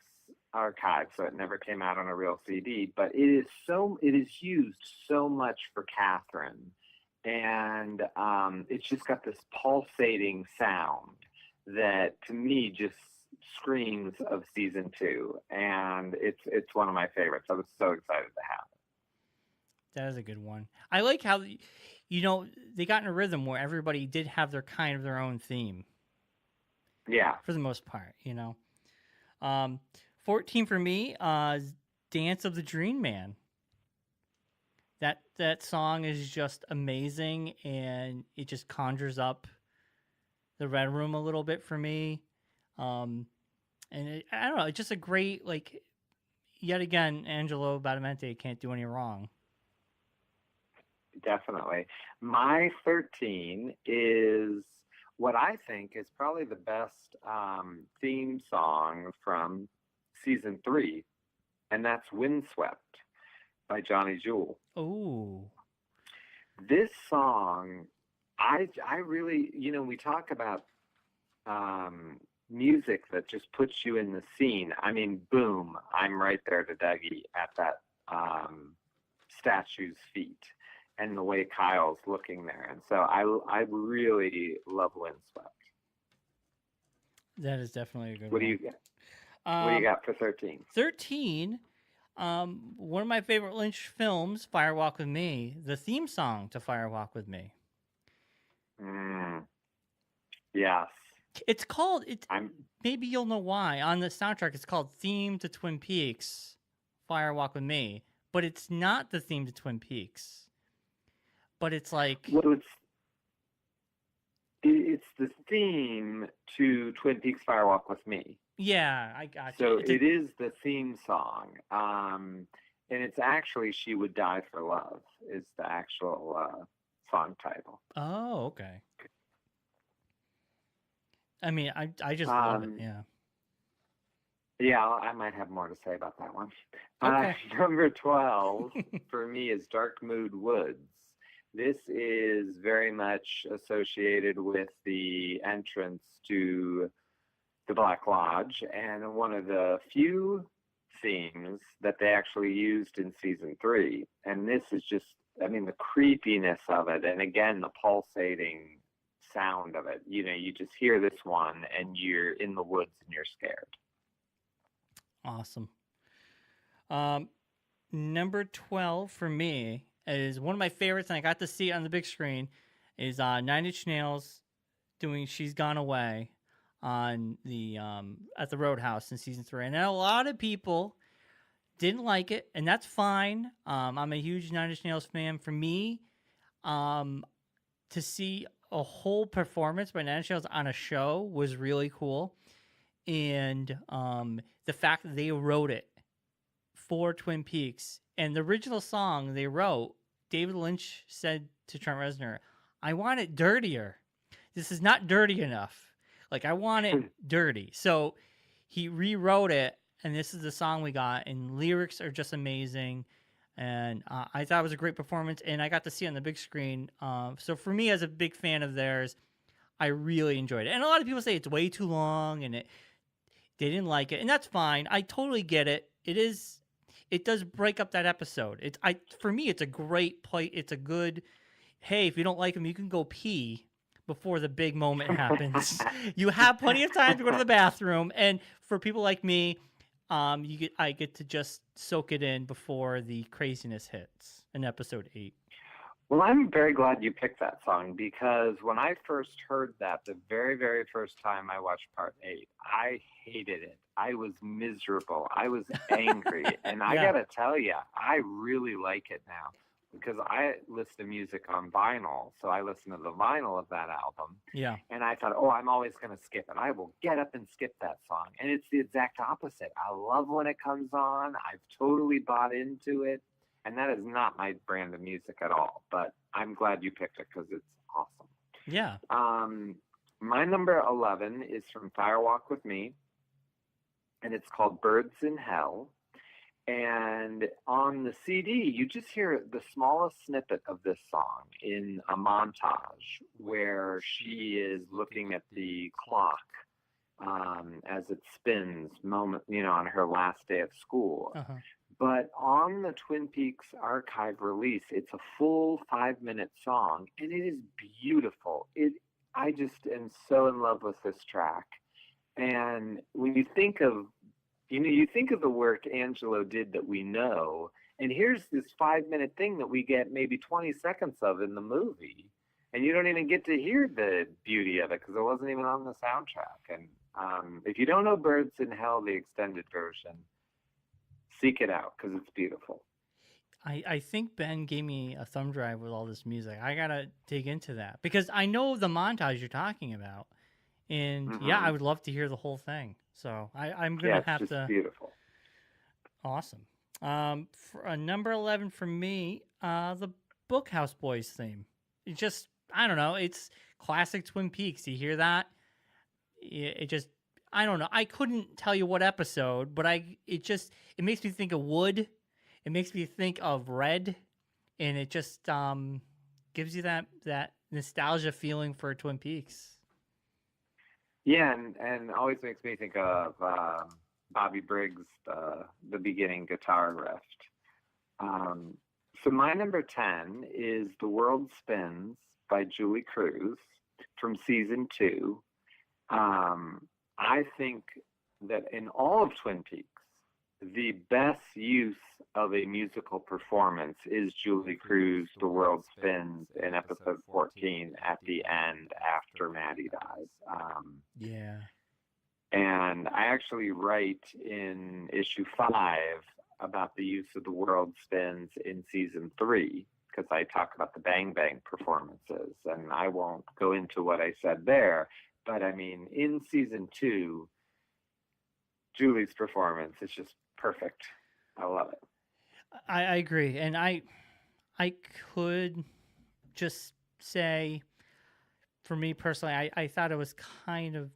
Speaker 3: archive, so it never came out on a real CD, but it is used so much for Catherine. And it's just got this pulsating sound that to me just screams of season 2. And it's one of my favorites. I was so excited to have it.
Speaker 2: That is a good one. I like how, they got in a rhythm where everybody did have their own theme.
Speaker 3: Yeah.
Speaker 2: For the most part, 14 for me, Dance of the Dream Man. That song is just amazing, and it just conjures up the Red Room a little bit for me. And I don't know, it's just a great, yet again, Angelo Badalamenti can't do any wrong.
Speaker 3: Definitely. My 13 is what I think is probably the best theme song from season 3, and that's Windswept by Johnny Jewel.
Speaker 2: Oh.
Speaker 3: This song, I really, we talk about music that just puts you in the scene. I mean, boom, I'm right there to Dougie at that statue's feet. And the way Kyle's looking there. And so I really love Windswept.
Speaker 2: That is definitely a good
Speaker 3: What
Speaker 2: one.
Speaker 3: do you get? What do you got for 13?
Speaker 2: 13, one of my favorite Lynch films, Fire Walk With Me, the theme song to Fire Walk With Me.
Speaker 3: Yes.
Speaker 2: It's called, maybe you'll know why. On the soundtrack, it's called Theme to Twin Peaks, Fire Walk With Me. But it's not the theme to Twin Peaks. But it's like...
Speaker 3: Well, it's the theme to Twin Peaks Fire Walk With Me.
Speaker 2: Yeah, I got
Speaker 3: you. So
Speaker 2: it
Speaker 3: is the theme song. And it's actually She Would Die For Love is the actual song title.
Speaker 2: Oh, okay. I mean, I just love it, yeah.
Speaker 3: Yeah, I might have more to say about that one.
Speaker 2: Okay.
Speaker 3: Number 12 for me is Dark Mood Woods. This is very much associated with the entrance to the Black Lodge, and one of the few themes that they actually used in season 3. And this is just, I mean, the creepiness of it, and again, the pulsating sound of it. You just hear this one, and you're in the woods, and you're scared.
Speaker 2: Awesome. Number 12 for me is one of my favorites, and I got to see it on the big screen, is 9 Inch Nails doing She's Gone Away on the at the Roadhouse in season 3. And a lot of people didn't like it, and that's fine. I'm a huge 9 Inch Nails fan. For me, to see a whole performance by 9 Inch Nails on a show was really cool. And the fact that they wrote it for Twin Peaks, and the original song they wrote, David Lynch said to Trent Reznor, I want it dirtier. This is not dirty enough. I want it dirty. So he rewrote it, and this is the song we got, and lyrics are just amazing. And I thought it was a great performance, and I got to see it on the big screen. So for me, as a big fan of theirs, I really enjoyed it. And a lot of people say it's way too long, and They didn't like it, and that's fine. I totally get it. It does break up that episode. For me, it's a great play. It's a good. Hey, if you don't like them, you can go pee before the big moment happens. You have plenty of time to go to the bathroom, and for people like me, I get to just soak it in before the craziness hits in episode 8.
Speaker 3: Well, I'm very glad you picked that song because when I first heard that, the very, very first time I watched part 8, I hated it. I was miserable. I was angry. And I got to tell you, I really like it now because I listen to music on vinyl. So I listen to the vinyl of that album.
Speaker 2: Yeah.
Speaker 3: And I thought, oh, I'm always going to skip it. I will get up and skip that song. And it's the exact opposite. I love when it comes on. I've totally bought into it. And that is not my brand of music at all, but I'm glad you picked it because it's awesome.
Speaker 2: Yeah.
Speaker 3: My number 11 is from Firewalk with Me, and it's called Birds in Hell. And on the CD, you just hear the smallest snippet of this song in a montage where she is looking at the clock as it spins on her last day of school.
Speaker 2: Uh-huh.
Speaker 3: But on the Twin Peaks archive release, it's a full 5-minute song, and it is beautiful. I just am so in love with this track. And when you think of, you think of the work Angelo did that we know, and here's this 5-minute thing that we get maybe 20 seconds of in the movie, and you don't even get to hear the beauty of it because it wasn't even on the soundtrack. And if you don't know Birds in Hell, the extended version, seek it out because it's beautiful.
Speaker 2: I think Ben gave me a thumb drive with all this music. I gotta dig into that because I know the montage you're talking about, and I would love to hear the whole thing. So I'm gonna have to.
Speaker 3: Beautiful.
Speaker 2: Awesome. For a number 11 for me, the Bookhouse Boys theme. It just I don't know. It's classic Twin Peaks. You hear that? It just. I don't know. I couldn't tell you what episode, but it makes me think of wood. It makes me think of red, and it just gives you that nostalgia feeling for Twin Peaks.
Speaker 3: Yeah, and always makes me think of Bobby Briggs, the beginning guitar riff. So my number 10 is The World Spins by Julie Cruz from season 2. I think that in all of Twin Peaks, the best use of a musical performance is Julie Cruz, The World Spins, in episode 14 at the end after Maddie dies. And I actually write in issue 5 about the use of The World Spins in season 3 because I talk about the Bang Bang performances, and I won't go into what I said there. But I mean, in season 2, Julie's performance is just perfect. I love it.
Speaker 2: I agree, and I could just say, for me personally, I thought it was kind of.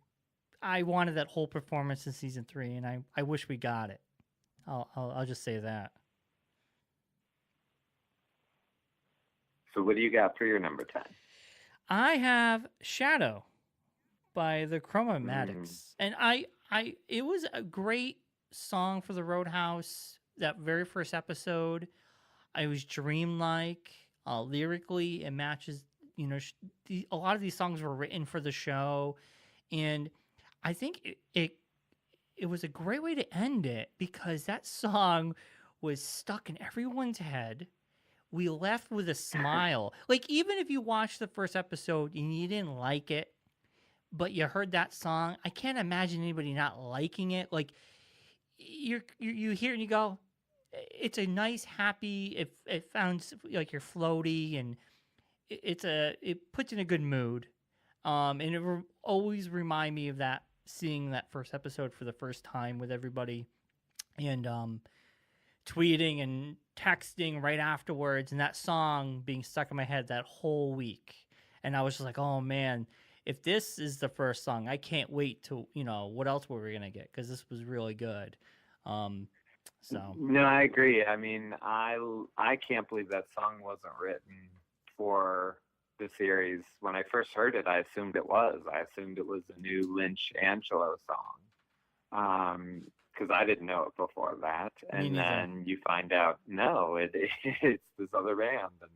Speaker 2: I wanted that whole performance in season 3, and I wish we got it. I'll just say that.
Speaker 3: So, what do you got for your number 10?
Speaker 2: I have Shadow by the Chromatics. And it was a great song for the Roadhouse. That very first episode, it was dreamlike. Lyrically, it matches. A lot of these songs were written for the show, and I think it was a great way to end it because that song was stuck in everyone's head. We left with a smile. Like even if you watched the first episode and you didn't like it, but you heard that song, I can't imagine anybody not liking it. Like you hear it and you go, it's a nice, happy. It sounds like you're floaty, and it puts you in a good mood. And it always remind me of that, seeing that first episode for the first time with everybody, and tweeting and texting right afterwards, and that song being stuck in my head that whole week. And I was just like, oh man. If this is the first song, I can't wait to, what else were we going to get? Because this was really good. So.
Speaker 3: No, I agree. I mean, I can't believe that song wasn't written for the series. When I first heard it, I assumed it was. I assumed it was a new Lynch Angelo song. because I didn't know it before that.
Speaker 2: Me
Speaker 3: And
Speaker 2: neither.
Speaker 3: then you find out, no, it's this other band. And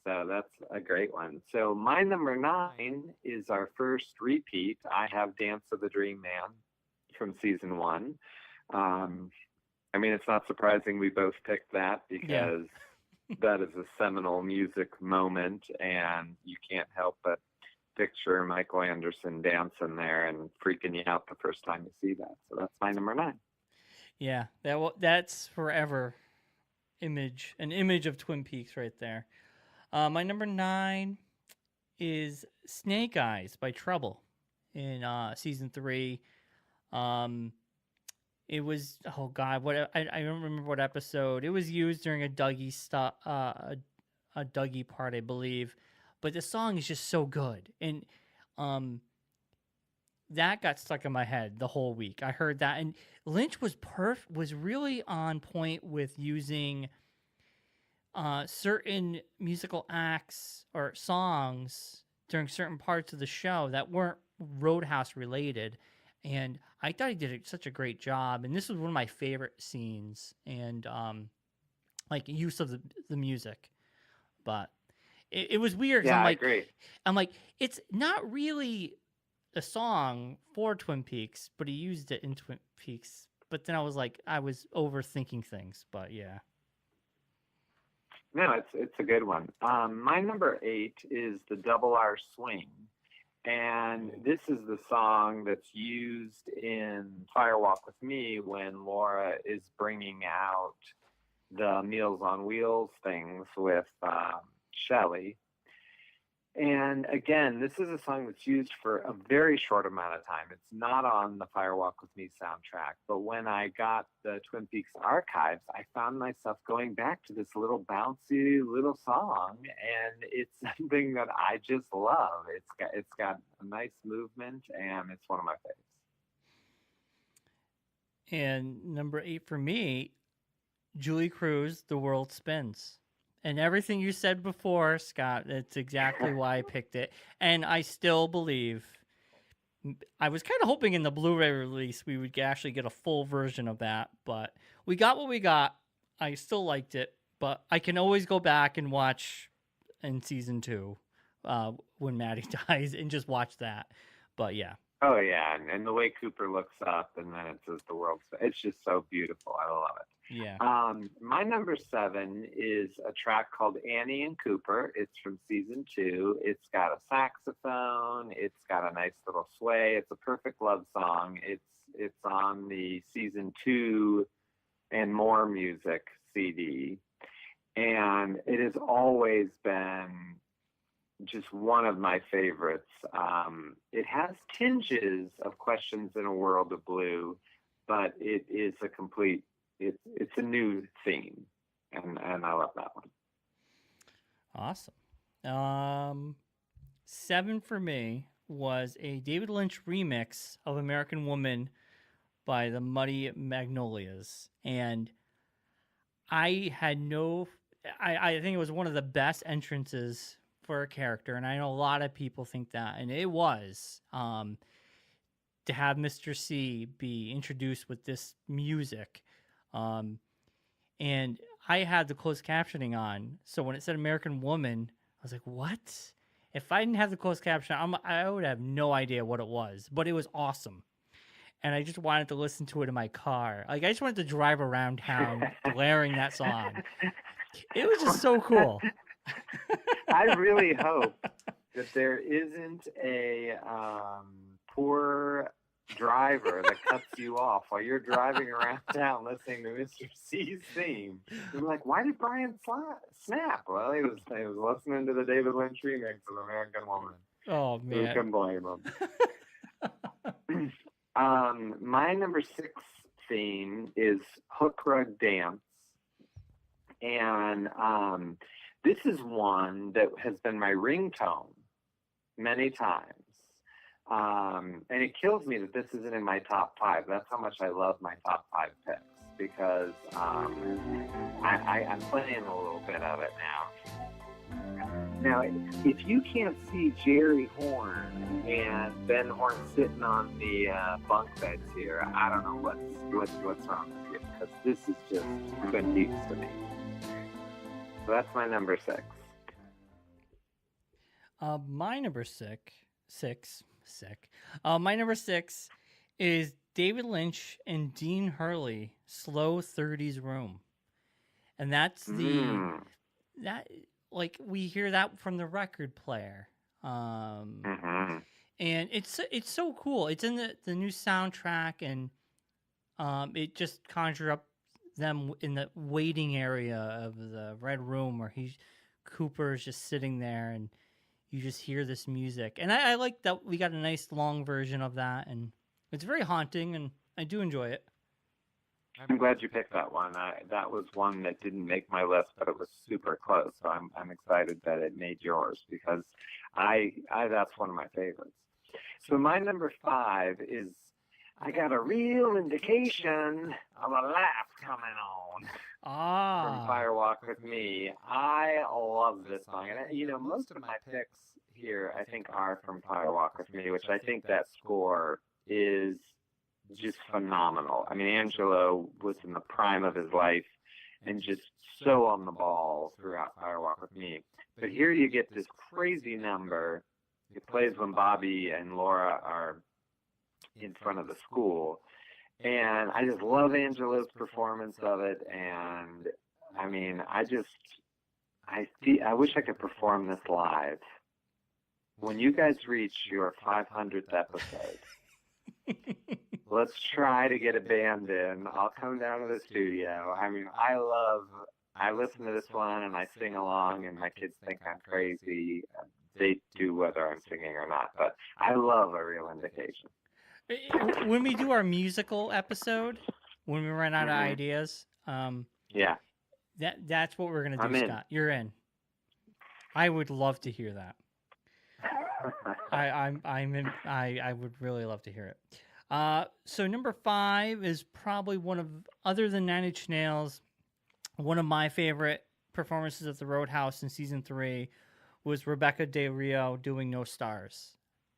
Speaker 3: so that's a great one. So my number 9 is our first repeat. I have Dance of the Dream Man from season 1. I mean, it's not surprising we both picked that
Speaker 2: Yeah.
Speaker 3: because that is a seminal music moment, and you can't help but picture Michael Anderson dancing there and freaking you out the first time you see that. So that's my number 9.
Speaker 2: Yeah, that's forever an image of Twin Peaks right there. My number 9 is Snake Eyes by Trouble in season 3. It was, oh god, what I don't remember what episode. It was used during a Dougie a Dougie part, I believe. But the song is just so good, and that got stuck in my head the whole week. I heard that, and Lynch was really on point with using certain musical acts or songs during certain parts of the show that weren't Roadhouse related, and I thought he did such a great job. And this was one of my favorite scenes, and like use of the music. But it was weird. 'Cause
Speaker 3: Yeah,
Speaker 2: I'm
Speaker 3: I
Speaker 2: like,
Speaker 3: agree.
Speaker 2: it's not really a song for Twin Peaks, but he used it in Twin Peaks. But then I was like, I was overthinking things. But yeah.
Speaker 3: No, it's a good one. My number 8 is the Double R Swing. And this is the song that's used in Fire Walk with Me when Laura is bringing out the Meals on Wheels things with Shelley. And again, this is a song that's used for a very short amount of time. It's not on the Fire Walk with Me soundtrack. But when I got the Twin Peaks archives, I found myself going back to this little bouncy little song, and it's something that I just love. It's got a nice movement, and it's one of my favorites.
Speaker 2: And number 8 for me, Julie Cruz, The World Spins. And everything you said before, Scott, that's exactly why I picked it. And I still believe, I was kind of hoping in the Blu-ray release we would actually get a full version of that, but we got what we got. I still liked it, but I can always go back and watch in season 2 when Maddie dies and just watch that. But yeah.
Speaker 3: Oh yeah, and the way Cooper looks up and then it says the world. It's just so beautiful. I love it.
Speaker 2: Yeah.
Speaker 3: My number 7 is a track called Annie and Cooper. It's from season 2. It's got a saxophone. It's got a nice little sway. It's a perfect love song. It's on the season 2 and more music CD, and it has always been just one of my favorites. It has tinges of Questions in a World of Blue, but it is a complete. It's a new theme, and I love that one.
Speaker 2: Awesome. 7 for me was a David Lynch remix of American Woman by the Muddy Magnolias, and I think it was one of the best entrances for a character, and I know a lot of people think that, and it was to have Mr. C be introduced with this music. And I had the closed captioning on, so when it said American Woman, I was like, what? If I didn't have the closed caption, I would have no idea what it was, but it was awesome. And I just wanted to listen to it in my car. Like, I just wanted to drive around town blaring that song. It was just so cool.
Speaker 3: I really hope that there isn't a poor driver that cuts you off while you're driving around town listening to Mr. C's theme. You're like, why did Bryon snap? Well, he was listening to the David Lynch remix of American Woman.
Speaker 2: Oh man,
Speaker 3: we can blame him. My number 6 theme is Hook Rug Dance, and this is one that has been my ringtone many times. And it kills me that this isn't in my top 5. That's how much I love my top 5 picks, because I'm playing a little bit of it now. Now, if you can't see Jerry Horn and Ben Horn sitting on the bunk beds here, I don't know what's wrong with you, because this is just Twin Peaks to me. So that's my number 6.
Speaker 2: My number my number 6 is David Lynch and Dean Hurley, Slow 30s Room. And that's that, like, we hear that from the record player. And it's so cool. It's in the new soundtrack, and it just conjure up them in the waiting area of the Red Room where Cooper's just sitting there, and you just hear this music. And I like that we got a nice long version of that, and it's very haunting, and I do enjoy it.
Speaker 3: I'm glad you picked that one. That was one that didn't make my list, but it was super close. So I'm excited that it made yours, because I that's one of my favorites. So my number 5 is I Got a Real Indication of a Laugh Coming On. From Firewalk with Me. I love this song. And, most of my picks here, I think, are from Firewalk with Me, which I think that score is just phenomenal. I mean, Angelo was in the prime of his life and just so on the ball throughout Firewalk with Me. But here you get this crazy number. It plays when Bobby and Laura are in front of the school. And I just love Angelo's performance of it. And, I mean, I wish I could perform this live. When you guys reach your 500th episode, let's try to get a band in. I'll come down to the studio. I mean, I listen to this one and I sing along, and my kids think I'm crazy. They do whether I'm singing or not, but I love A Real Indication.
Speaker 2: When we do our musical episode, when we run out of ideas, that's what we're gonna do, Scott. You're in. I would love to hear that. I'm in. I would really love to hear it. So number 5 is probably other than Nine Inch Nails, one of my favorite performances at the Roadhouse in season 3 was Rebecca Del Rio doing No Stars.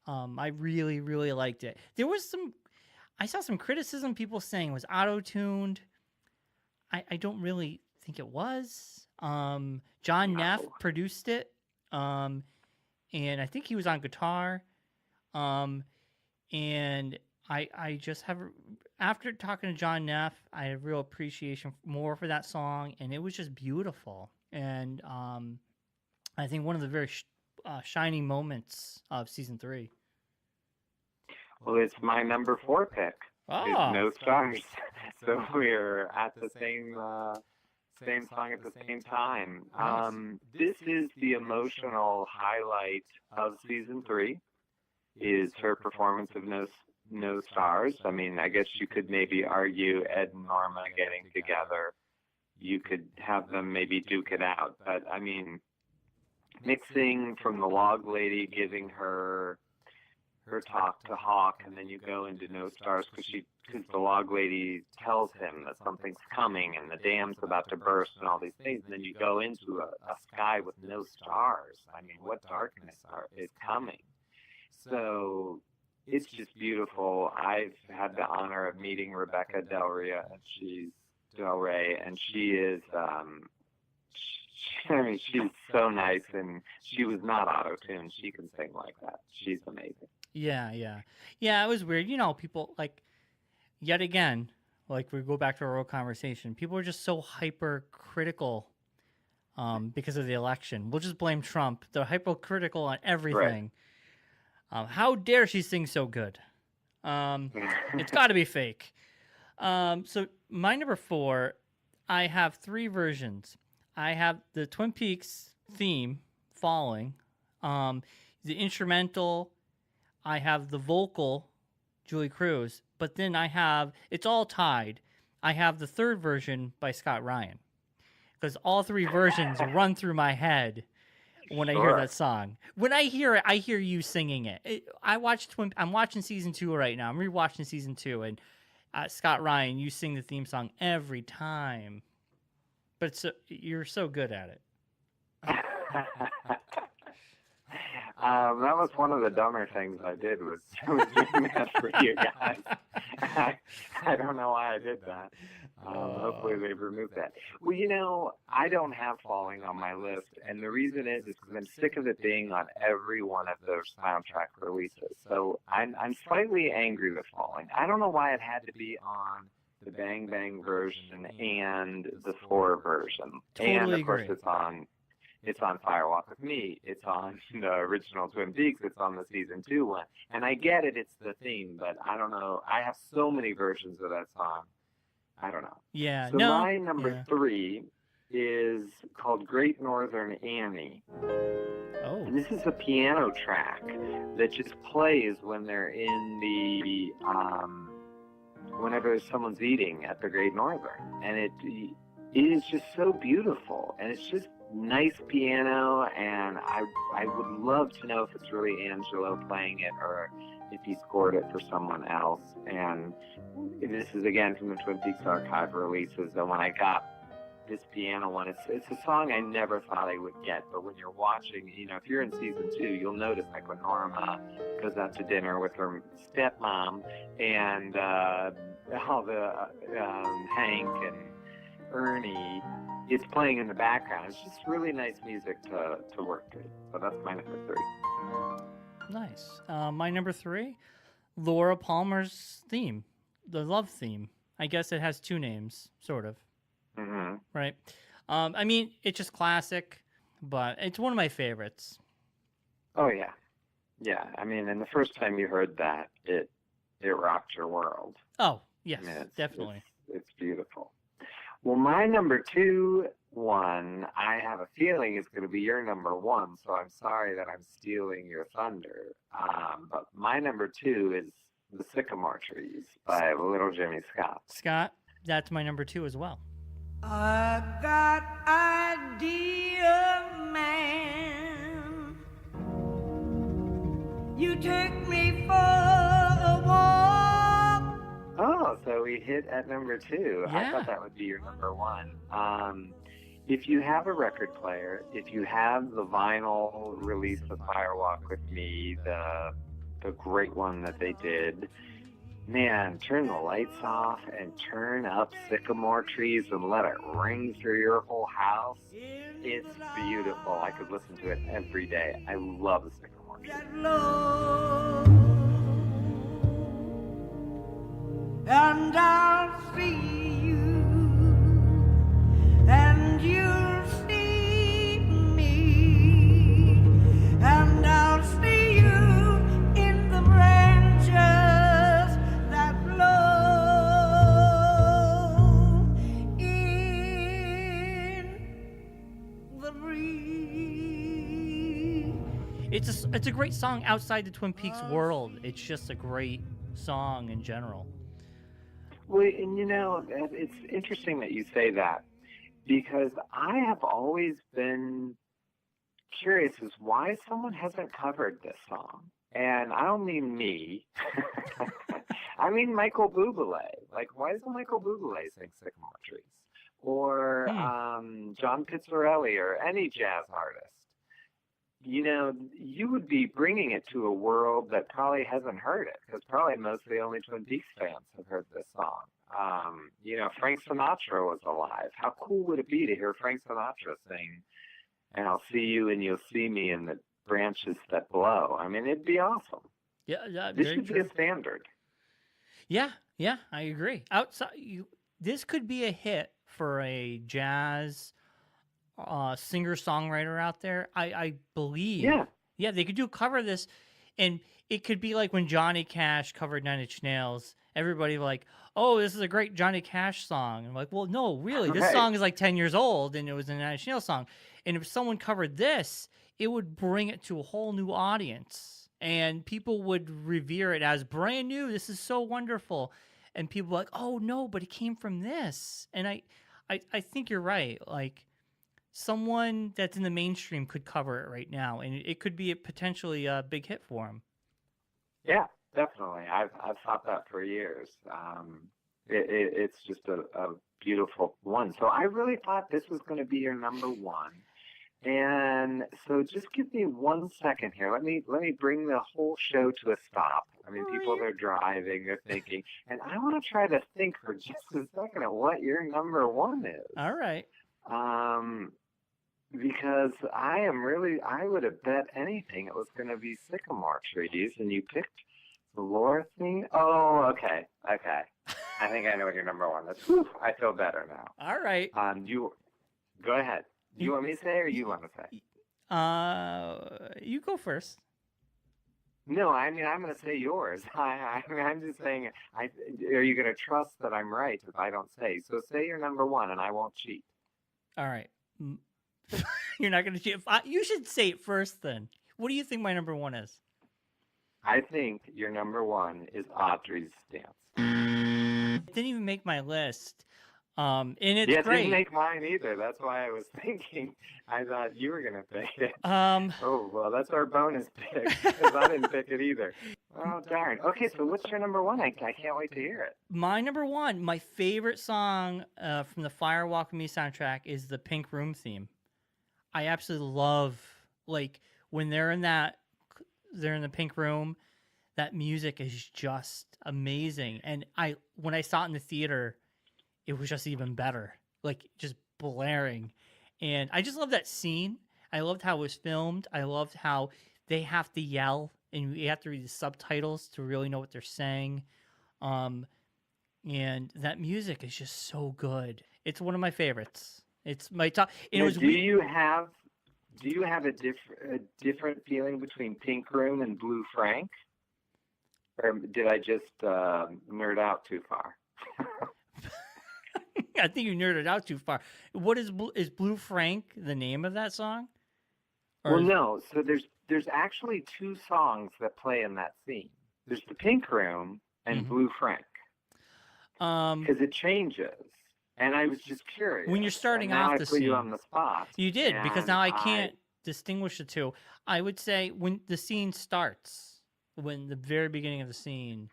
Speaker 2: I really, really liked it. I saw some criticism, people saying it was auto-tuned. I don't really think it was. John Neff produced it. And I think he was on guitar. And I just have, after talking to John Neff, I have real appreciation more for that song, and it was just beautiful. And I think one of the very shining moments of season 3.
Speaker 3: Well, it's my number 4 pick. It's No Stars. So we're at the same song at the same time. This is the emotional highlight of season 3. Is her performance of No Stars. I mean, I guess you could maybe argue Ed and Norma getting together. You could have them maybe duke it out. But, I mean, mixing from the Log Lady, giving her talk to Hawk, and then you go into No Stars because the Log Lady tells him that something's coming and the dam's about to burst and all these things, and then you go into a sky with no stars. I mean, what darkness is coming? So it's just beautiful. I've had the honor of meeting Rebecca Del Rey, and she is, she's so nice, and she was not auto-tuned. She can sing like that. She's amazing.
Speaker 2: Yeah. It was weird. People, like, yet again, like, we go back to our old conversation. People are just so hypercritical because of the election. We'll just blame Trump. They're hypercritical on everything. Right. How dare she sing so good? It's got to be fake. So my number 4, I have 3 versions. I have the Twin Peaks theme, Falling, the instrumental. I have the vocal, Julie Cruz, but then it's all tied. I have the 3rd version by Scott Ryan, because all 3 versions run through my head when I hear that song. When I hear it, I hear you singing it. I'm watching season 2 right now. I'm rewatching season 2, and Scott Ryan, you sing the theme song every time. But you're so good at it.
Speaker 3: That was one of the dumber things I did was doing that for you guys. I don't know why I did that. Hopefully they've removed that. Well, I don't have Falling on my list, and the reason is because I'm sick of it being on every one of their soundtrack releases. So I'm slightly angry with Falling. I don't know why it had to be on the Bang Bang version and the 4 version.
Speaker 2: Totally
Speaker 3: and of course
Speaker 2: agree.
Speaker 3: it's on Firewalk with Me. It's on the original Twin Peaks. It's on the season 2 one. And I get it. It's the theme, but I don't know. I have so many versions of that song. I don't know.
Speaker 2: Yeah.
Speaker 3: So
Speaker 2: no.
Speaker 3: my number 3 is called Great Northern Annie.
Speaker 2: Oh.
Speaker 3: And this is a piano track that just plays when they're in the, whenever someone's eating at the Great Northern. And it is just so beautiful. And it's just nice piano, and I would love to know if it's really Angelo playing it or if he scored it for someone else. And this is again from the Twin Peaks archive releases. And when I got this piano one, it's a song I never thought I would get. But when you're watching, if you're in season 2, you'll notice like when Norma goes out to dinner with her stepmom and all the Hank and Ernie, it's playing in the background. It's just really nice music to work to. So that's my number 3.
Speaker 2: Nice. My number 3, Laura Palmer's theme, the love theme. I guess it has 2 names, sort of.
Speaker 3: Mm-hmm.
Speaker 2: Right. I mean, it's just classic, but it's one of my favorites.
Speaker 3: Oh yeah, yeah. I mean, and the first time you heard that, it rocked your world.
Speaker 2: Oh yes,
Speaker 3: I mean,
Speaker 2: definitely.
Speaker 3: It's beautiful. Well, my number 2 one, I have a feeling is going to be your number 1, so I'm sorry that I'm stealing your thunder. But my number 2 is The Sycamore Trees by Little Jimmy Scott.
Speaker 2: Scott, that's my number 2 as well.
Speaker 1: I got idea, man. You take me for a walk.
Speaker 3: Oh, so we hit at number 2. I
Speaker 2: Yeah.
Speaker 3: thought that would be your number 1. If you have a record player, if you have the vinyl release of Firewalk with Me, the great one that they did, man, turn the lights off and turn up Sycamore Trees and let it ring through your whole house. It's beautiful. I could listen to it every day. I love the Sycamore Trees.
Speaker 1: Get low, and I'll see you, and you'll see me, and I'll see you in the branches that blow in the breeze.
Speaker 2: It's a great song outside the Twin Peaks world. It's just a great song in general.
Speaker 3: Well, and it's interesting that you say that, because I have always been curious as why someone hasn't covered this song. And I don't mean me. I mean Michael Bublé. Like, why doesn't Michael Bublé sing Sycamore Trees? Or John Pizzarelli or any jazz artist. You would be bringing it to a world that probably hasn't heard it, because probably most of the only Twin Peaks fans have heard this song. Frank Sinatra was alive. How cool would it be to hear Frank Sinatra sing, and I'll see you and you'll see me in the branches that blow? I mean, it'd be awesome.
Speaker 2: Yeah,
Speaker 3: This
Speaker 2: very
Speaker 3: should be
Speaker 2: true.
Speaker 3: a standard.
Speaker 2: Yeah, I agree. This could be a hit for a jazz singer-songwriter out there. I believe. Yeah, they could do a cover of this, and it could be like when Johnny Cash covered Nine Inch Nails. Everybody like, oh, this is a great Johnny Cash song. And I'm like, well, no, really, this
Speaker 3: Right.
Speaker 2: song is like 10 years old, and it was a Nine Inch Nails song. And if someone covered this, it would bring it to a whole new audience, and people would revere it as brand new. This is so wonderful. And people are like, oh no, but it came from this. And I think you're right. Like, someone that's in the mainstream could cover it right now, and it could be potentially a big hit for him.
Speaker 3: Yeah, definitely. I've thought that for years. It's just a beautiful one. So I really thought this was going to be your number 1. And so just give me 1 second here. Let me bring the whole show to a stop. I mean, people are driving, they're thinking, and I want to try to think for just a second at what your number one is.
Speaker 2: All right.
Speaker 3: Because I would have bet anything it was going to be Sycamore Trees, and you picked the Laura theme. Oh, okay. I think I know what your number one is. Whew, I feel better now.
Speaker 2: All right.
Speaker 3: You go ahead. Do you want me to say, or you want to say?
Speaker 2: You go first.
Speaker 3: No, I mean I'm going to say yours. I'm just saying. Are you going to trust that I'm right if I don't say? So say your number one, and I won't cheat.
Speaker 2: All right. You're not going to cheat. You should say it first, then. What do you think my number one is?
Speaker 3: I think your number one is Audrey's Dance.
Speaker 2: It didn't even make my list. And it's
Speaker 3: it
Speaker 2: great.
Speaker 3: Didn't make mine either. That's why I was thinking. I thought you were going to pick it.
Speaker 2: Oh,
Speaker 3: well, that's our bonus pick, because I didn't pick it either. Oh, darn. Okay, so what's your number one? I can't wait to hear it.
Speaker 2: My number one, my favorite song from the Fire Walk With Me soundtrack is the Pink Room theme. I absolutely love, like, when they're in the Pink Room, that music is just amazing. And when I saw it in the theater, it was just even better, like just blaring. And I just love that scene. I loved how it was filmed. I loved how they have to yell and you have to read the subtitles to really know what they're saying. And that music is just so good. It's one of my favorites. It's my top. And it was
Speaker 3: do you have a different feeling between Pink Room and Blue Frank? Or did I just nerd out too far?
Speaker 2: I think you nerded out too far. What is Blue Frank the name of that song?
Speaker 3: Well, no. So there's actually two songs that play in that scene. There's the Pink Room and Blue Frank. Because it changes. And I was just curious.
Speaker 2: When you're starting
Speaker 3: off
Speaker 2: the
Speaker 3: scene, I put you
Speaker 2: scene,
Speaker 3: on the spot.
Speaker 2: You did, because now I can't distinguish the two. I would say when the scene starts, when the very beginning of the scene.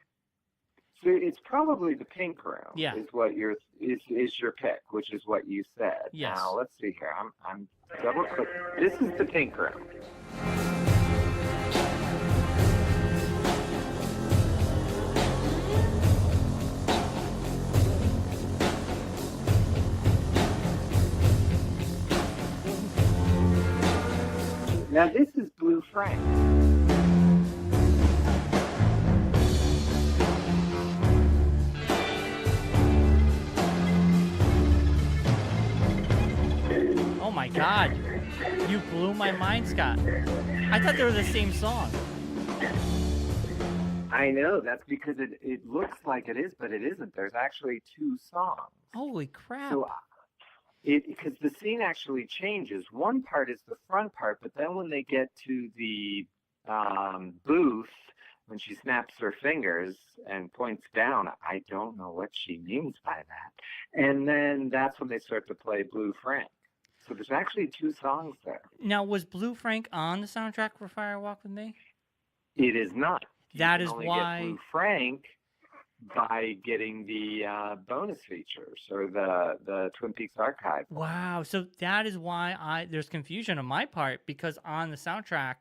Speaker 3: So it's probably the Pink Room.
Speaker 2: Yeah.
Speaker 3: Is what your pick, which is what you said.
Speaker 2: Yes.
Speaker 3: Now let's see here. I'm double click. This is the Pink Room. Now this is Blue Frank.
Speaker 2: Oh my God. You blew my mind, Scott. I thought they were the same song.
Speaker 3: I know. That's because it looks like it is, but it isn't. There's actually two songs.
Speaker 2: Holy crap.
Speaker 3: So because the scene actually changes. One part is the front part, but then when they get to the booth, when she snaps her fingers and points down, I don't know what she means by that. And then that's when they start to play Blue Frank. So there's actually two songs there.
Speaker 2: Now, was Blue Frank on the soundtrack for Fire Walk With Me?
Speaker 3: It is not.
Speaker 2: That
Speaker 3: you
Speaker 2: is
Speaker 3: can only
Speaker 2: why
Speaker 3: get Blue Frank by getting the bonus features or the Twin Peaks archive.
Speaker 2: Wow. So that is why there's confusion on my part, because on the soundtrack,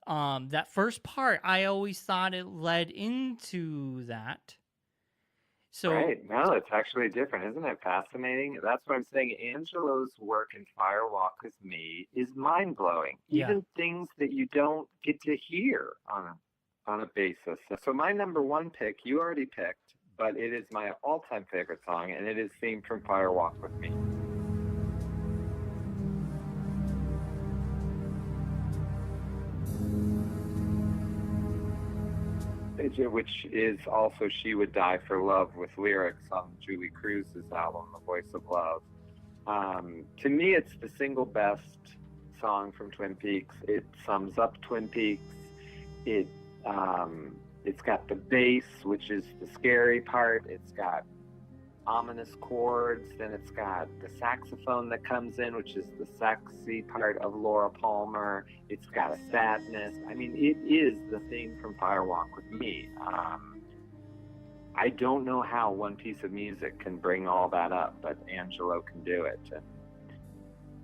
Speaker 2: that first part, I always thought it led into that. So
Speaker 3: right. No, it's actually different. Isn't it fascinating? That's what I'm saying. Angelo's work in Fire Walk With Me is mind-blowing.
Speaker 2: Yeah.
Speaker 3: Even things that you don't get to hear on a basis. So my number one pick, you already picked, but it is my all-time favorite song, and it is themed from Fire Walk With Me. Which is also She Would Die for Love, with lyrics on Julie Cruz's album, The Voice of Love. To me, it's the single best song from Twin Peaks. It sums up Twin Peaks. It's got the bass, which is the scary part. It's got ominous chords. Then it's got the saxophone that comes in, which is the sexy part of Laura Palmer. It's got a sadness. I mean, it is the theme from Fire Walk With Me. I don't know how one piece of music can bring all that up, but Angelo can do it.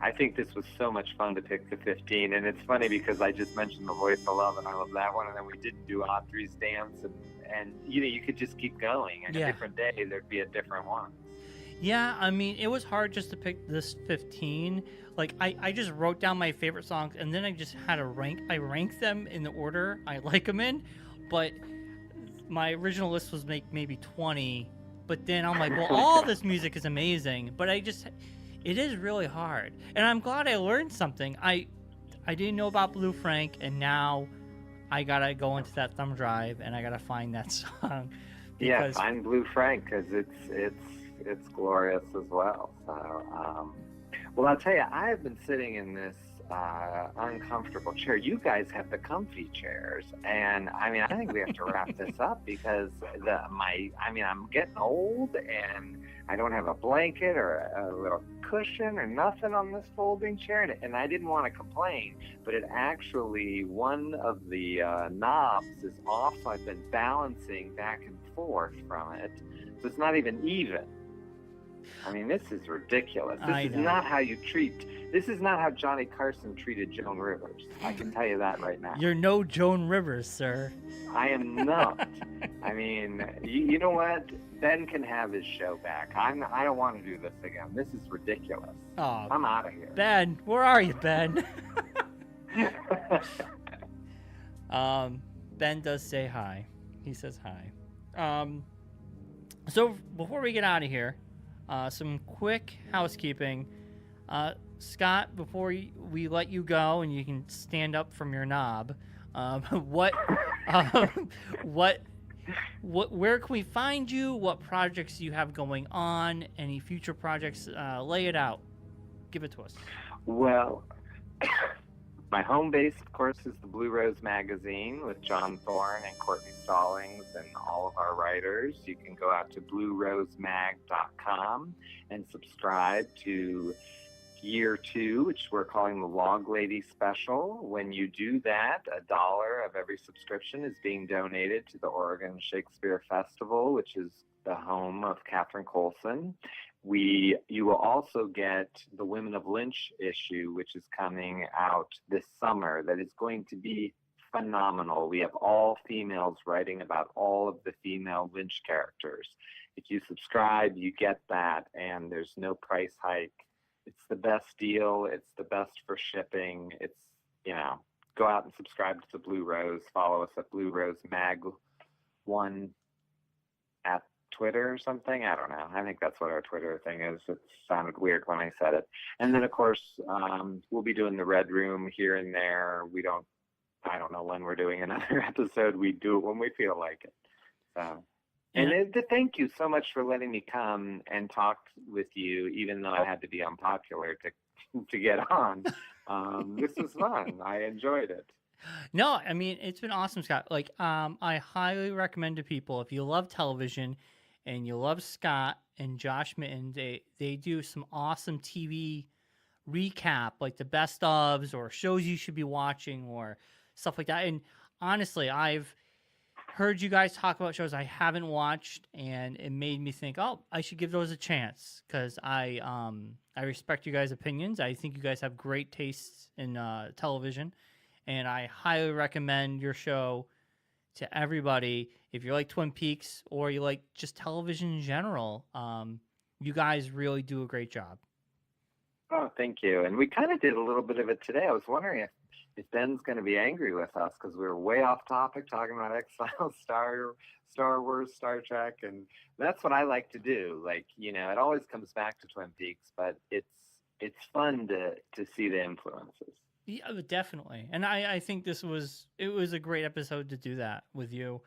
Speaker 3: And I think this was so much fun to pick the 15, and it's funny because I just mentioned The Voice of Love, and I love that one, and then we didn't do Audrey's Dance, and you could just keep going. And a different day, there'd be a different one.
Speaker 2: Yeah, I mean, it was hard just to pick this 15. Like, I just wrote down my favorite songs, and then I just had to rank them in the order I like them in, but my original list was maybe 20, but then I'm like, well, all this music is amazing, but it is really hard. And I'm glad I learned something. I didn't know about Blue Frank, and now I gotta go into that thumb drive and I gotta find that song.
Speaker 3: Yeah, find Blue Frank, because it's glorious as well. So, well, I'll tell you, I have been sitting in this uncomfortable chair. You guys have the comfy chairs, and I mean, I think we have to wrap this up because I'm getting old, and I don't have a blanket or a little cushion or nothing on this folding chair, and I didn't want to complain, but it actually, one of the knobs is off, so I've been balancing back and forth from it, so it's not even even. I mean, this is ridiculous. This is not how Johnny Carson treated Joan Rivers. I can tell you that right now.
Speaker 2: You're no Joan Rivers, sir.
Speaker 3: I am not. I mean, you know what? Ben can have his show back. I don't want to do this again. This is ridiculous.
Speaker 2: Oh,
Speaker 3: I'm out of here.
Speaker 2: Ben, where are you, Ben? Ben does say hi. He says hi. So before we get out of here, some quick housekeeping. Scott, before we let you go and you can stand up from your knob, where can we find you? What projects you have going on? Any future projects? Lay it out. Give it to us.
Speaker 3: Well, my home base, of course, is the Blue Rose magazine with John Thorne and Courtney Stallings and all of our writers. You can go out to bluerosemag.com and subscribe to Year 2, which we're calling the Log Lady Special. When you do that, $1 of every subscription is being donated to the Oregon Shakespeare Festival, which is the home of Catherine Coulson. You will also get the Women of Lynch issue, which is coming out this summer, that is going to be phenomenal. We have all females writing about all of the female Lynch characters. If you subscribe, you get that, and there's no price hike. It's the best deal. It's the best for shipping. It's, go out and subscribe to the Blue Rose. Follow us at Blue Rose Mag 1 at Twitter or something. I don't know. I think that's what our Twitter thing is. It sounded weird when I said it. And then, of course, we'll be doing the Red Room here and there. I don't know when we're doing another episode. We do it when we feel like it. So, and thank you so much for letting me come and talk with you, even though I had to be unpopular to get on. This was fun. I enjoyed it.
Speaker 2: No, I mean, it's been awesome, Scott. Like, I highly recommend to people, if you love television and you love Scott and Josh Mitten, they do some awesome TV recap, like the best ofs or shows you should be watching or stuff like that. And honestly, I've heard you guys talk about shows I haven't watched, and it made me think, oh, I should give those a chance, because I respect you guys' opinions. I think you guys have great tastes in television, and I highly recommend your show to everybody. If you like Twin Peaks or you like just television in general, you guys really do a great job.
Speaker 3: Oh, thank you. And we kind of did a little bit of it today. I was wondering if Ben's going to be angry with us because we were way off topic talking about X-Files, Star Wars, Star Trek, and that's what I like to do. Like, it always comes back to Twin Peaks, but it's fun to see the influences.
Speaker 2: Yeah, definitely. And I think it was a great episode to do that with you,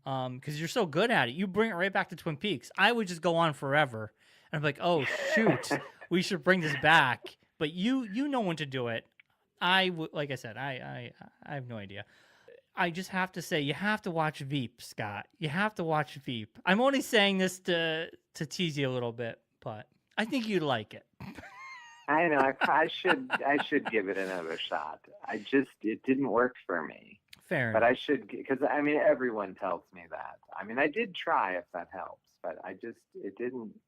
Speaker 2: because you're so good at it. You bring it right back to Twin Peaks. I would just go on forever, and I'm like, oh shoot, we should bring this back. But you know when to do it. Like I said, I have no idea. I just have to say, you have to watch Veep, Scott. You have to watch Veep. I'm only saying this to tease you a little bit, but I think you'd like it.
Speaker 3: I know. I should give it another shot. It didn't work for me.
Speaker 2: Fair.
Speaker 3: But I should, because everyone tells me that. I did try, if that helps, but it didn't.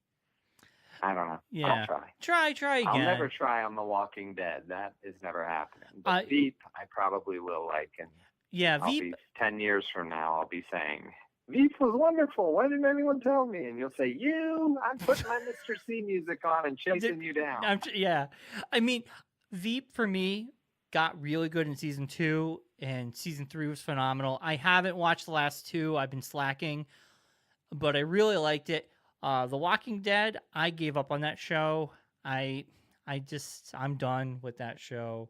Speaker 3: I don't know.
Speaker 2: Yeah.
Speaker 3: I'll try.
Speaker 2: Try again.
Speaker 3: I'll never try on The Walking Dead. That is never happening. But Veep, I probably will like. And
Speaker 2: yeah,
Speaker 3: I'll
Speaker 2: Veep.
Speaker 3: be 10 years from now, I'll be saying, Veep was wonderful. Why didn't anyone tell me? And you'll say, I'm putting my Mr. C music on and chasing you down.
Speaker 2: Yeah. I mean, Veep for me got really good in season 2, and season 3 was phenomenal. I haven't watched the last 2. I've been slacking, but I really liked it. The Walking Dead, I gave up on that show. I'm done with that show.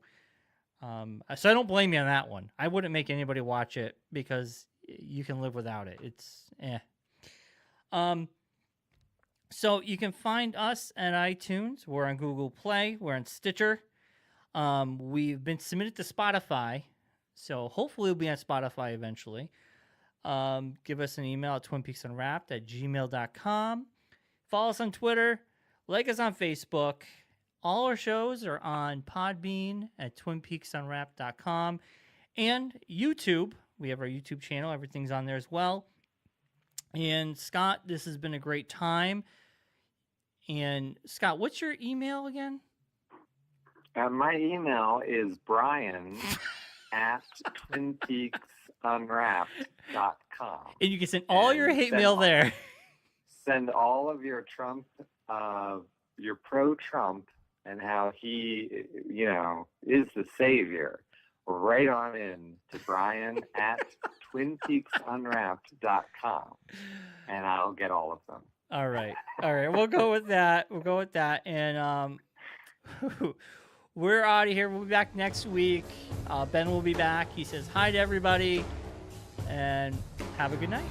Speaker 2: So I don't blame you on that one. I wouldn't make anybody watch it because you can live without it. It's So you can find us at iTunes. We're on Google Play. We're on Stitcher. We've been submitted to Spotify, so hopefully we'll be on Spotify eventually. Give us an email at twinpeaksunwrapped@gmail.com. Follow us on Twitter. Like us on Facebook. All our shows are on Podbean at twinpeaksunwrapped.com. And YouTube. We have our YouTube channel. Everything's on there as well. And Scott, this has been a great time. And Scott, what's your email again?
Speaker 3: My email is Bryon at twinpeaksunwrapped.com.
Speaker 2: And you can send all your hate mail there.
Speaker 3: Send all of your Trump, your pro-Trump, and how he, is the savior, right on in to Bryon at twinpeaksunwrapped.com. And I'll get all of them.
Speaker 2: All right. We'll go with that. And we're out of here. We'll be back next week. Ben will be back. He says hi to everybody and have a good night.